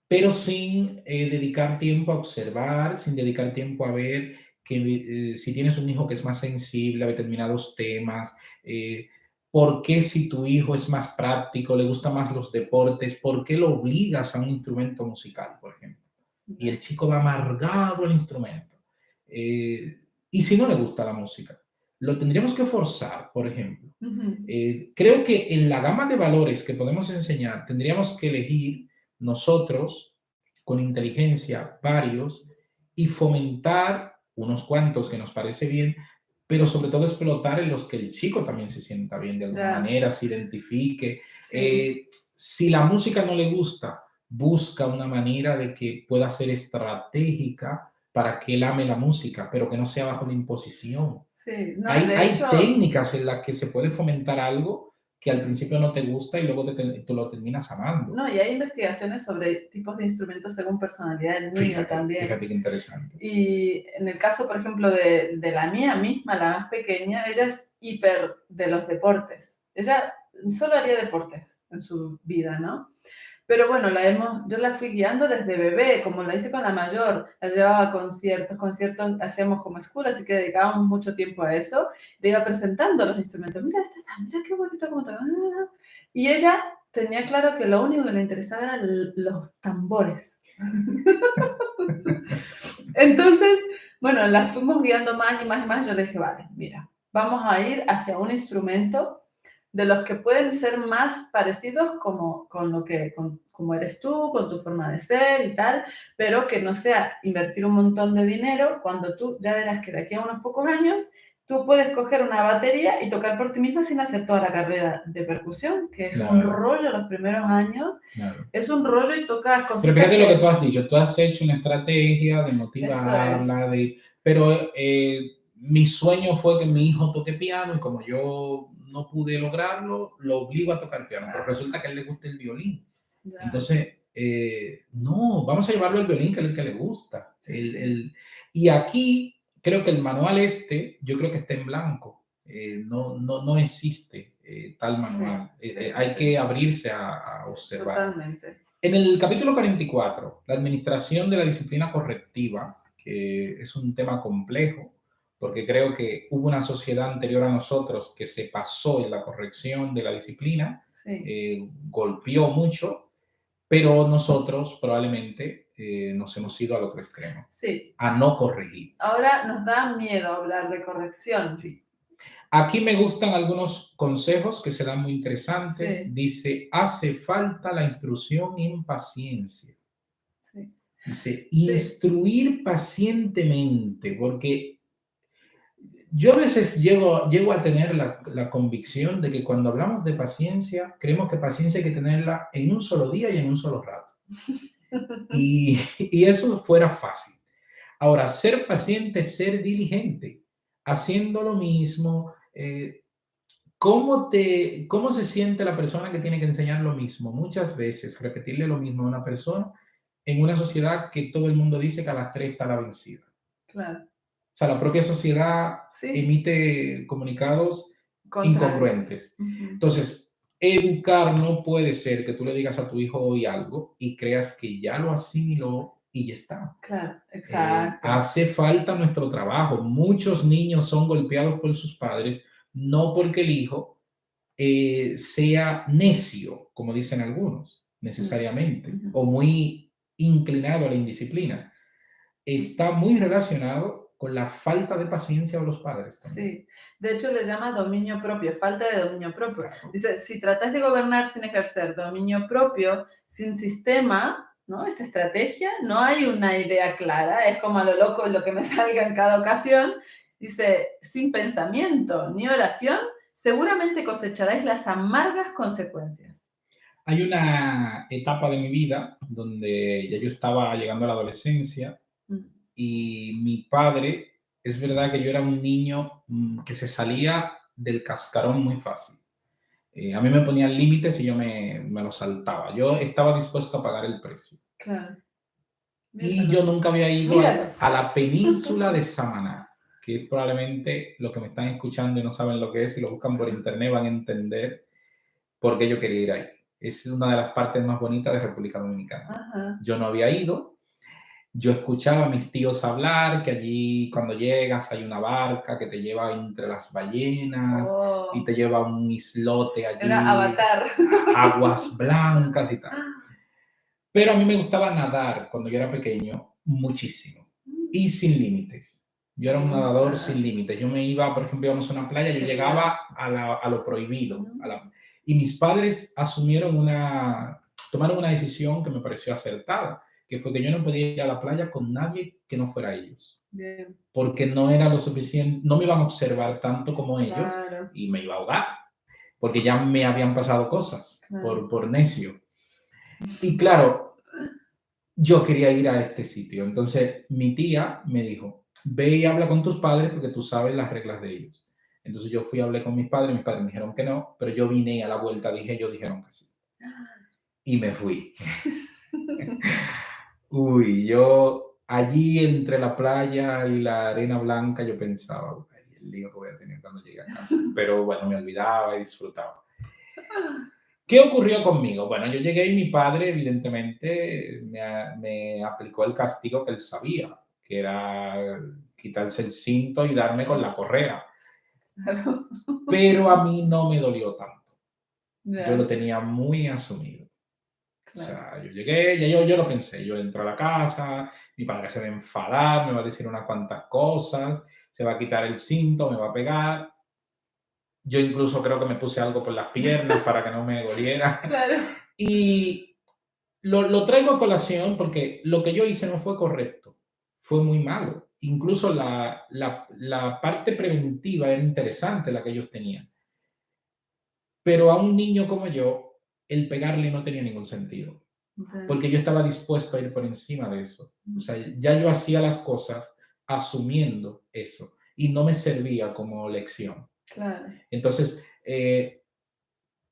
pero sin dedicar tiempo a observar, sin dedicar tiempo a ver que si tienes un hijo que es más sensible a determinados temas, ¿por qué si tu hijo es más práctico, le gustan más los deportes, por qué lo obligas a un instrumento musical, por ejemplo? Y el chico va amargado al instrumento. Y si no le gusta la música, lo tendríamos que forzar, por ejemplo. Creo que en la gama de valores que podemos enseñar, tendríamos que elegir nosotros, con inteligencia, varios, y fomentar unos cuantos que nos parece bien, pero sobre todo explotar en los que el chico también se sienta bien de alguna manera, se identifique. Sí. Si la música no le gusta, busca una manera de que pueda ser estratégica para que él ame la música, pero que no sea bajo la imposición. Sí, no, y Hay, de hay hecho, técnicas en las que se puede fomentar algo que al principio no te gusta y luego tú lo terminas amando. no, y hay investigaciones sobre tipos de instrumentos según personalidad del niño Fíjate, también. fíjate qué interesante. Y en el caso, por ejemplo, de la mía misma, la más pequeña, ella es hiper de los deportes. Ella solo haría deportes en su vida, ¿no? Pero bueno, yo la fui guiando desde bebé, como la hice con la mayor. La llevaba a conciertos hacíamos como escuela, así que dedicábamos mucho tiempo a eso. Le iba presentando los instrumentos. Mira, este está, mira qué bonito como toca. Y ella tenía claro que lo único que le interesaba eran los tambores. Entonces, bueno, la fuimos guiando más y más y más. Yo le dije, vale, mira, vamos a ir hacia un instrumento de los que pueden ser más parecidos como eres tú, con tu forma de ser y tal, pero que no sea invertir un montón de dinero cuando tú ya verás que de aquí a unos pocos años tú puedes coger una batería y tocar por ti misma sin hacer toda la carrera de percusión, que es un Claro, rollo los primeros años, claro. es un rollo y tocas Pero cositas fíjate lo que que... tú has dicho, tú has hecho una estrategia de Eso es, motivarla, pero mi sueño fue que mi hijo toque piano y como yo no pude lograrlo, lo obligo a tocar piano, pero resulta que a él le gusta el violín. ya, Entonces, no, vamos a llevarlo al violín que es el que le gusta. sí, sí, Y aquí creo que el manual yo creo que está en blanco. No existe tal sí, manual. sí, Hay sí, que abrirse a sí, observar. totalmente. En el capítulo 44, la administración de la disciplina correctiva, que es un tema complejo, porque creo que hubo una sociedad anterior a nosotros que se pasó en la corrección de la disciplina, Sí, golpeó mucho, pero nosotros probablemente nos hemos ido al otro extremo, sí. a no corregir. Ahora nos da miedo hablar de corrección. Sí. Aquí me gustan algunos consejos que se dan muy interesantes. Sí, Dice, hace falta la instrucción en paciencia. sí, Dice, sí, instruir pacientemente, porque yo a veces llego a tener la convicción de que cuando hablamos de paciencia, creemos que paciencia hay que tenerla en un solo día y en un solo rato. Y eso fuera fácil. Ahora, ser paciente es ser diligente, haciendo lo mismo. ¿Cómo se siente la persona que tiene que enseñar lo mismo? Muchas veces repetirle lo mismo a una persona en una sociedad que todo el mundo dice que a las 3 está la vencida. claro. O sea, la propia sociedad Sí, emite comunicados contrarios. incongruentes. Ujú. Entonces, educar no puede ser que tú le digas a tu hijo hoy algo y creas que ya lo asimiló y ya está. Claro, exacto. Hace falta nuestro trabajo. Muchos niños son golpeados por sus padres, no porque el hijo sea necio, como dicen algunos, Mm, necesariamente, ujú, o muy inclinado a la indisciplina. Está muy relacionado con la falta de paciencia de los padres también. sí, de hecho le llama dominio propio, falta de dominio propio. Claro. Dice, si tratas de gobernar sin ejercer dominio propio, sin sistema, ¿no? Esta estrategia, no hay una idea clara, es como a lo loco lo que me salga en cada ocasión. Dice, sin pensamiento ni oración, seguramente cosecharéis las amargas consecuencias. Hay una etapa de mi vida donde ya yo estaba llegando a la adolescencia Mm, y mi padre, es verdad que yo era un niño que se salía del cascarón muy fácil. A mí me ponían límites y yo me lo saltaba. Yo estaba dispuesto a pagar el precio. claro, Y yo míralo, nunca había ido míralo. a la península de Samaná, que es probablemente lo que me están escuchando y no saben lo que es, si lo buscan por internet van a entender por qué yo quería ir ahí. Es una de las partes más bonitas de República Dominicana. Ajá. Yo no había ido, yo escuchaba a mis tíos hablar que allí cuando llegas hay una barca que te lleva entre las ballenas y Oh, te lleva a un islote era allí, Avatar. a aguas blancas y tal. Pero a mí me gustaba nadar cuando yo era pequeño muchísimo y sin límites. Yo era Me un nadador sin gusta. límites. Yo me iba, por ejemplo, íbamos a una playa, yo Genial. llegaba a lo prohibido. Mm, Y mis padres tomaron una decisión que me pareció acertada, que fue que yo no podía ir a la playa con nadie que no fuera ellos. Bien. Porque no era lo suficiente, no me iban a observar tanto como ellos Claro. y me iba a ahogar, porque ya me habían pasado cosas por necio. Y claro, yo quería ir a este sitio. Entonces mi tía me dijo, ve y habla con tus padres porque tú sabes las reglas de ellos. Entonces yo fui y hablé con mis padres me dijeron que no, pero yo vine y a la vuelta ellos dijeron que sí. Y me fui. Uy, yo allí entre la playa y la arena blanca, yo pensaba, "Ay, el lío que voy a tener cuando llegue a casa". Pero bueno, me olvidaba y disfrutaba. ¿Qué ocurrió conmigo? Bueno, yo llegué y mi padre, evidentemente, me aplicó el castigo que él sabía, que era quitarse el cinto y darme con la correa. Claro. Pero a mí no me dolió tanto. Yo lo Ya, tenía muy asumido. O claro. sea, yo llegué, ya yo lo pensé, yo entro a la casa, mi padre se va a enfadar, me va a decir unas cuantas cosas, se va a quitar el cinto, me va a pegar. Yo incluso creo que me puse algo por las piernas para que no me doliera. Claro. Y lo traigo a colación porque lo que yo hice no fue correcto, fue muy malo. Incluso la parte preventiva era interesante la que ellos tenían. Pero a un niño como yo, el pegarle no tenía ningún sentido. Okay. Porque yo estaba dispuesto a ir por encima de eso. O sea, ya yo hacía las cosas asumiendo eso y no me servía como lección. Claro. Entonces,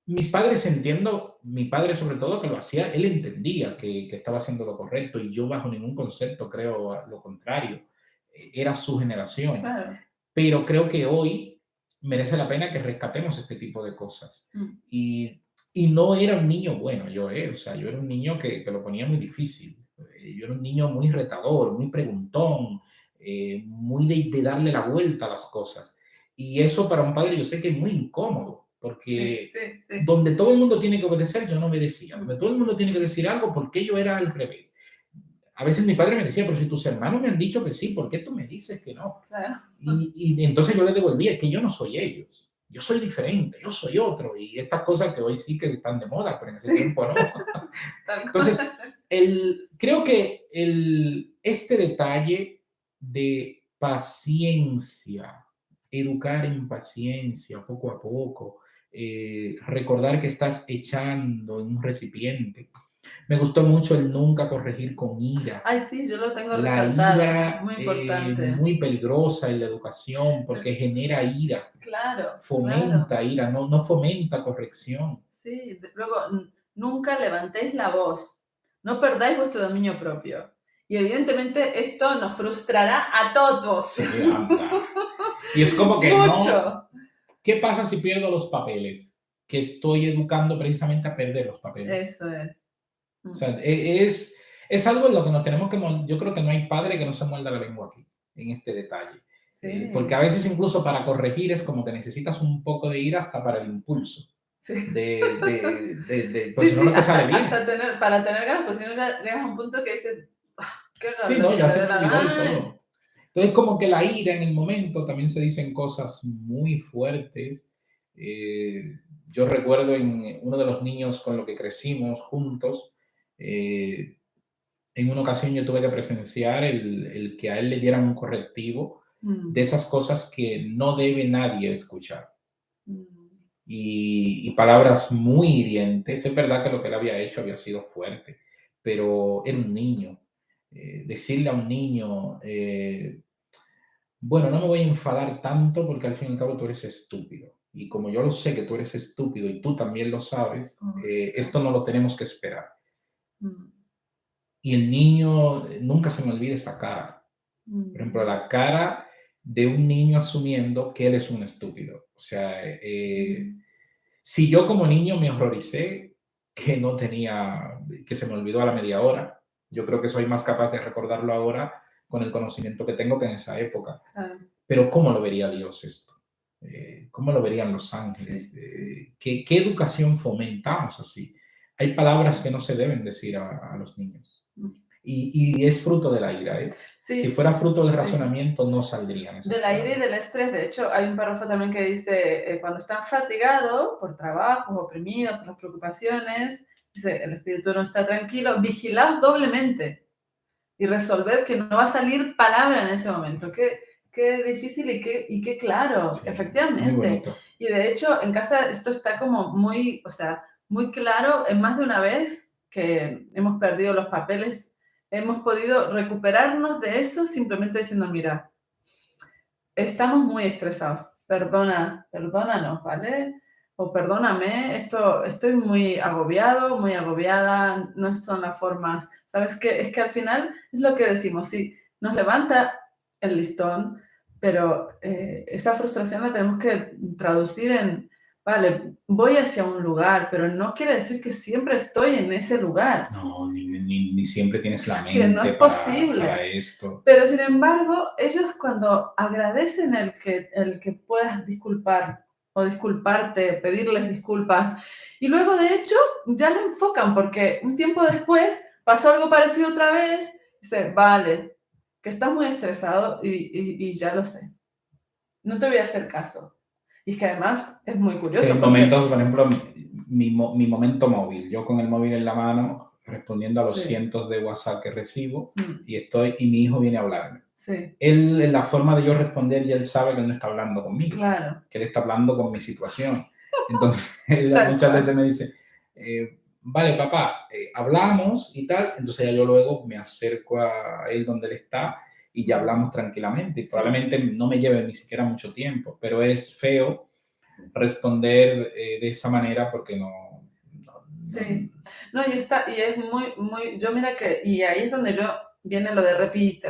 mis padres entiendo, mi padre sobre todo que lo hacía, él entendía que estaba haciendo lo correcto y yo bajo ningún concepto creo lo contrario. Era su generación. Claro. Pero creo que hoy merece la pena que rescatemos este tipo de cosas. Mm. Y no era un niño bueno, o sea, yo era un niño que lo ponía muy difícil. Yo era un niño muy retador, muy preguntón, muy de darle la vuelta a las cosas. Y eso para un padre yo sé que es muy incómodo, Sí, porque sí, sí. donde todo el mundo tiene que obedecer, yo no obedecía. Donde Mm. todo el mundo tiene que decir algo, porque yo era al revés. A veces mi padre me decía, pero si tus hermanos me han dicho que sí, ¿por qué tú me dices que no? Claro. Y entonces yo le devolvía, es que yo no soy ellos, yo soy diferente, yo soy otro. Y estas cosas que hoy sí que están de moda, pero en ese tiempo no. Tal Entonces, cual. creo que este detalle de paciencia, educar en paciencia, poco a poco, recordar que estás echando en un recipiente. Me gustó mucho el nunca corregir con ira. Ay, sí, yo lo tengo La resaltado. ira Muy importante. muy peligrosa en la educación porque genera ira, Claro, claro. fomenta ira, no fomenta corrección. Sí, luego, nunca levantéis la voz. No perdáis vuestro dominio propio. Y evidentemente esto nos frustrará a todos. Sí, anda. Y es como que no, Mucho. ¿qué pasa si pierdo los papeles? Que estoy educando precisamente a perder los papeles. Eso es. O sea, es algo en lo que nos tenemos que, yo creo que no hay padre que no se muerda la lengua aquí, en este detalle. Sí. Porque a veces incluso para corregir es como que necesitas un poco de ira hasta para el impulso. Sí. Pues sí, si no, no te sale bien. Hasta para tener ganas, pues si no ya llegas a un punto que dices, qué Sí, lo no, que ya te se dé me la olvidó y gana. todo. Entonces, como que la ira en el momento también se dicen cosas muy fuertes. Yo recuerdo en uno de los niños con los que crecimos juntos, en una ocasión yo tuve que presenciar el que a él le dieran un correctivo de esas cosas que no debe nadie escuchar. Y palabras muy hirientes. Es verdad que lo que él había hecho había sido fuerte, pero era un niño. Decirle a un niño, bueno, no me voy a enfadar tanto porque al fin y al cabo tú eres estúpido. Y como yo lo sé que tú eres estúpido y tú también lo sabes, esto no lo tenemos que esperar. Y el niño, nunca se me olvide esa cara. Por ejemplo, la cara de un niño asumiendo que él es un estúpido. O sea, si yo como niño me horroricé, que se me olvidó a la media hora, yo creo que soy más capaz de recordarlo ahora con el conocimiento que tengo que en esa época. Claro. Pero ¿cómo lo vería Dios esto? ¿Cómo lo verían los ángeles? Sí. ¿Qué educación fomentamos así? Hay palabras que no se deben decir a los niños. Y es fruto de la ira. Sí, si fuera fruto del razonamiento, no saldrían esas de la ira y palabras. del estrés. De hecho, hay un párrafo también que dice, cuando están fatigados por trabajos, oprimidos por las preocupaciones, dice, el espíritu no está tranquilo, vigilad doblemente. y resolver, que no va a salir palabra en ese momento. Qué difícil y qué claro, Sí, efectivamente. muy bonito. Y de hecho, en casa esto está como muy, o sea, muy claro. En más de una vez que hemos perdido los papeles, hemos podido recuperarnos de eso simplemente diciendo, mira, estamos muy estresados, perdónanos, ¿vale? O perdóname, estoy muy agobiado, muy agobiada, no son las formas, ¿sabes qué? Es que al final es lo que decimos, sí, nos levanta el listón, pero esa frustración la tenemos que traducir en, vale, voy hacia un lugar, pero no quiere decir que siempre estoy en ese lugar. No, ni siempre tienes la Es que no mente es posible. para esto. Pero sin embargo, ellos cuando agradecen el que puedas disculpar o disculparte, pedirles disculpas, y luego de hecho ya lo enfocan porque un tiempo después pasó algo parecido otra vez, dice, vale, que estás muy estresado y ya lo sé, no te voy a hacer caso. Y es que además es muy curioso. Sí, en porque... momentos, por ejemplo, mi momento móvil, yo con el móvil en la mano, respondiendo a los Sí. cientos de WhatsApp que recibo, y mi hijo viene a hablarme. Sí. Él, en la forma de yo responder, y él sabe que él no está hablando conmigo, Claro. que él está hablando con mi situación. Entonces, él muchas veces me dice, vale, papá, hablamos y tal. Entonces ya yo luego me acerco a él donde él está y ya hablamos tranquilamente. Y probablemente no me lleve ni siquiera mucho tiempo, pero es feo responder de esa manera porque no. Sí, no, y es muy, yo mira que, y ahí es donde yo viene lo de repite,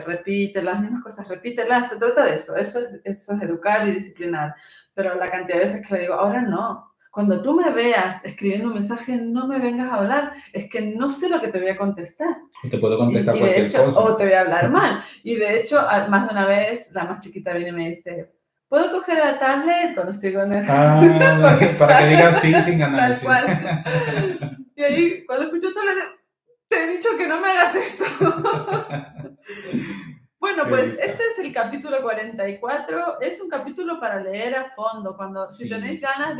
las mismas cosas, repítelas, se trata de eso es educar y disciplinar, pero la cantidad de veces que le digo, ahora no, cuando tú me veas escribiendo un mensaje, no me vengas a hablar, es que no sé lo que te voy a contestar. Te puedo contestar cualquier hecho, cosa. O te voy a hablar mal, y de hecho, más de una vez, la más chiquita viene y me dice, ¿puedo coger la tablet cuando estoy con él? Para que digas sí sin análisis. Tal cual. Y ahí, cuando escucho todo, le digo, te he dicho que no me hagas esto. Bueno, pues este es el capítulo 44. Es un capítulo para leer a fondo. Si tenéis ganas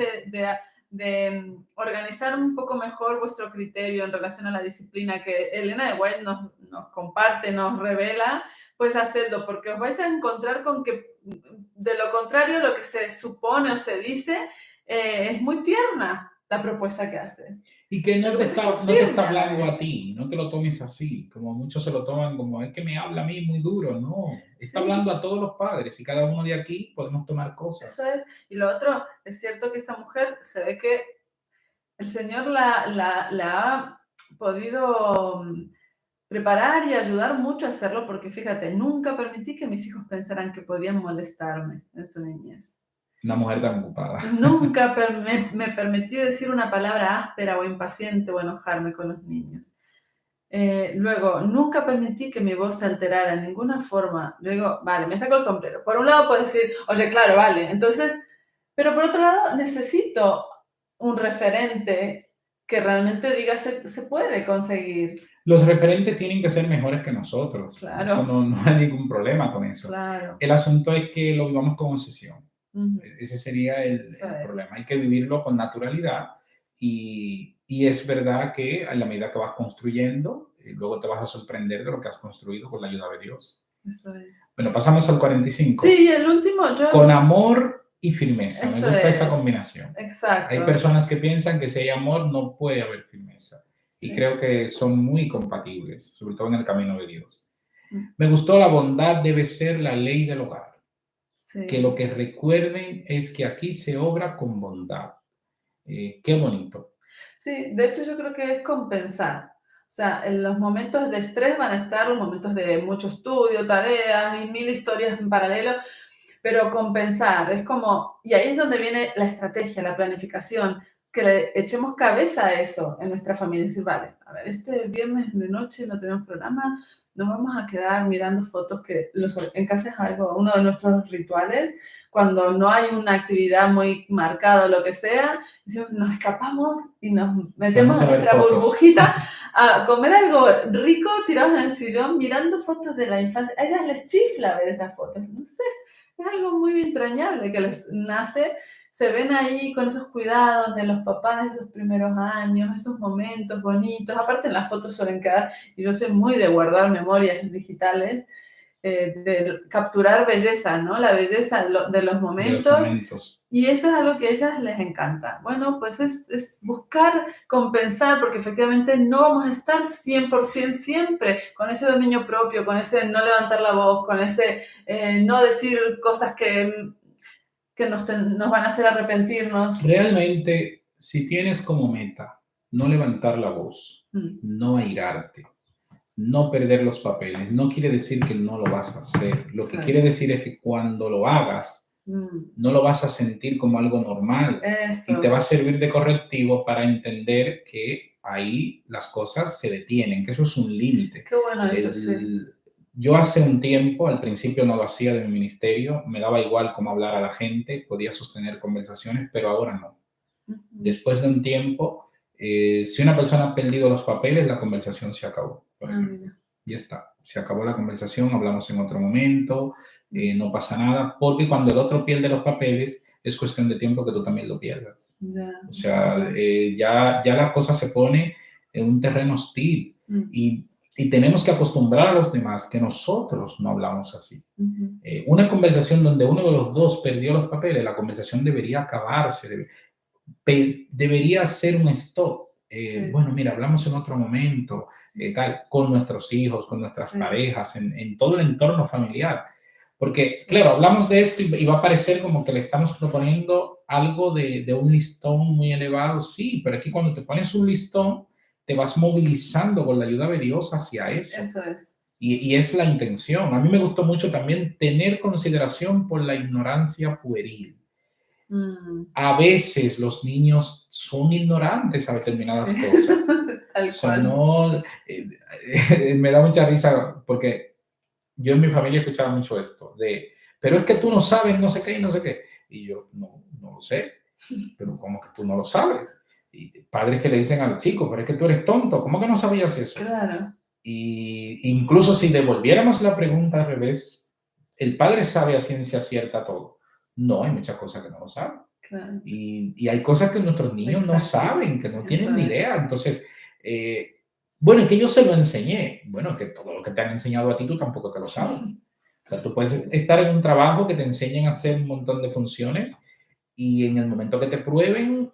de organizar un poco mejor vuestro criterio en relación a la disciplina que Elena de White nos comparte, nos revela, pues hacedlo, porque os vais a encontrar con que, de lo contrario, lo que se supone o se dice es muy tierna la propuesta que hace. Y que no te está hablando a ti, no te lo tomes así, como muchos se lo toman como, es que me habla a mí muy duro, no, está hablando a todos los padres y cada uno de aquí podemos tomar cosas. Eso es, y lo otro, es cierto que esta mujer se ve que el Señor la ha podido preparar y ayudar mucho a hacerlo, porque fíjate, nunca permití que mis hijos pensaran que podían molestarme en su niñez. Una mujer tan ocupada. Nunca me permití decir una palabra áspera o impaciente o enojarme con los niños. Luego, nunca permití que mi voz se alterara en ninguna forma. Luego, vale, me saco el sombrero. Por un lado puedo decir, oye, claro, vale. Entonces, pero por otro lado, necesito un referente que realmente diga se puede conseguir. Los referentes tienen que ser mejores que nosotros. Claro. Eso no hay ningún problema con eso. Claro. El asunto es que lo vivamos con obsesión. Uh-huh. Ese sería el problema. Hay que vivirlo con naturalidad y es verdad que a la medida que vas construyendo, luego te vas a sorprender de lo que has construido con la ayuda de Dios. Eso es. Bueno, pasamos al 45. Sí, el último. Con amor y firmeza. Eso me gusta esa combinación. Exacto. Hay personas que piensan que si hay amor no puede haber firmeza. Sí. Y creo que son muy compatibles, sobre todo en el camino de Dios. Me gustó la bondad debe ser la ley del hogar. Sí. Que lo que recuerden es que aquí se obra con bondad. Qué bonito. Sí, de hecho yo creo que es compensar. O sea, en los momentos de estrés van a estar los momentos de mucho estudio, tareas y mil historias en paralelo, pero compensar, es como, y ahí es donde viene la estrategia, la planificación, que le echemos cabeza a eso en nuestra familia, decir, vale, a ver, este viernes de noche no tenemos programa, nos vamos a quedar mirando fotos que en casa es algo, uno de nuestros rituales, cuando no hay una actividad muy marcada o lo que sea, nos escapamos y nos metemos en nuestra burbujita a comer algo rico tirados en el sillón mirando fotos de la infancia. A ellas les chifla ver esas fotos, no sé, es algo muy entrañable que les nace. Se ven ahí con esos cuidados de los papás, esos primeros años, esos momentos bonitos. Aparte en las fotos suelen quedar, y yo soy muy de guardar memorias digitales, de capturar belleza, ¿no? La belleza de los de los momentos. momentos. Y eso es algo que a ellas les encanta. Bueno, pues es buscar compensar, porque efectivamente no vamos a estar 100% siempre con ese dominio propio, con ese no levantar la voz, con ese no decir cosas que nos van a hacer arrepentirnos. Realmente, si tienes como meta no levantar la voz, Mm, no airarte, no perder los papeles, no quiere decir que no lo vas a hacer. Lo que eso quiere es. decir es que cuando lo hagas, Mm, no lo vas a sentir como algo normal y te eso. va a servir de correctivo para entender que ahí las cosas se detienen, que eso es un límite. Qué bueno eso, sí. Yo hace un tiempo, al principio no lo hacía de mi ministerio, me daba igual cómo hablar a la gente, podía sostener conversaciones, pero ahora no. Ujú. Después de un tiempo, si una persona ha perdido los papeles, la conversación se acabó, por Ah, ejemplo. mira. Ya está, se acabó la conversación, hablamos en otro momento, Mm, no pasa nada, porque cuando el otro pierde los papeles, es cuestión de tiempo que tú también lo pierdas. ya, O es sea, verdad. ya la cosa se pone en un terreno hostil Mm, y tenemos que acostumbrar a los demás que nosotros no hablamos así. ujú. Una conversación donde uno de los dos perdió los papeles, la conversación debería acabarse, debería ser un stop. Sí, Bueno, mira, hablamos en otro momento, tal, con nuestros hijos, con nuestras sí, parejas, en todo el entorno familiar. Porque, sí. claro, hablamos de esto y va a parecer como que le estamos proponiendo algo de un listón muy elevado. Sí, pero aquí cuando te pones un listón, te vas movilizando con la ayuda de Dios hacia eso. Eso es. Y es la intención. A mí me gustó mucho también tener consideración por la ignorancia pueril. Mm, A veces los niños son ignorantes a determinadas sí, cosas. O tal sea, cual. no, me da mucha risa porque yo en mi familia escuchaba mucho esto de, pero es que tú no sabes no sé qué y no sé qué. Y yo, no, no lo sé, pero ¿cómo que tú no lo sabes? Y padres que le dicen a los chicos, pero es que tú eres tonto, ¿cómo que no sabías eso? Claro, Y incluso si devolviéramos la pregunta al revés, el padre sabe a ciencia cierta todo. No, hay muchas cosas que no lo sabe. claro. Y hay cosas que nuestros niños no Exacto. saben, que no Eso tienen ni es. idea. Entonces, bueno, es que yo se lo enseñé. Bueno, que todo lo que te han enseñado a ti tú tampoco te lo sabes. O sea, tú puedes Sí. estar en un trabajo que te enseñen a hacer un montón de funciones y en el momento que te prueben,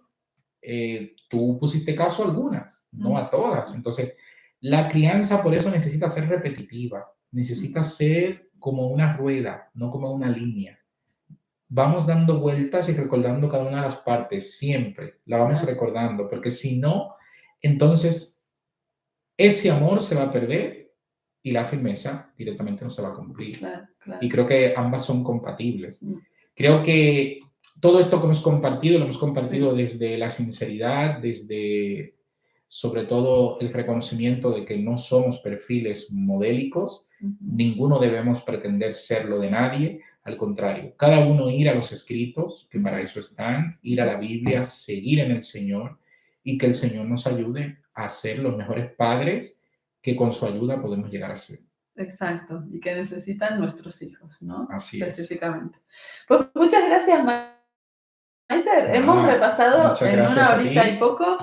tú pusiste caso a algunas, no Mm, a todas. Entonces, la crianza por eso necesita ser repetitiva, necesita mm, ser como una rueda, no como una línea. Vamos dando vueltas y recordando cada una de las partes, siempre la vamos claro, recordando, porque si no, entonces ese amor se va a perder y la firmeza directamente no se va a cumplir. claro, Y claro. creo que ambas son compatibles. Mm, Creo que todo esto que hemos compartido lo hemos compartido sí. desde la sinceridad, desde sobre todo el reconocimiento de que no somos perfiles modélicos, Ujú, ninguno debemos pretender serlo de nadie, al contrario, cada uno ir a los escritos, que para ujú, eso están, ir a ujú. la Biblia, seguir en el Señor y que el Señor nos ayude a ser los mejores padres que con su ayuda podemos llegar a ser. Exacto. Y que necesitan nuestros hijos, ¿no? Así es. Específicamente. Pues muchas gracias, Maiser. Hemos Nada, repasado muchas en una gracias a horita y ti, poco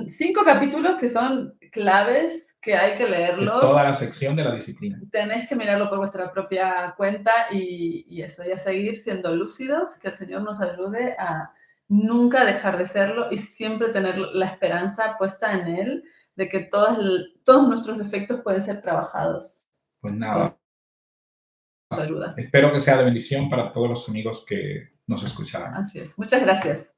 5 capítulos que son claves, que hay que que es toda leerlos. la sección de la disciplina. Tenéis que mirarlo por vuestra propia cuenta y eso, y a seguir siendo lúcidos, que el Señor nos ayude a nunca dejar de serlo y siempre tener la esperanza puesta en Él de que todos nuestros defectos pueden ser trabajados Pues con nada, su ayuda. espero que sea de bendición para todos los amigos que nos escucharán. Así es. Muchas gracias.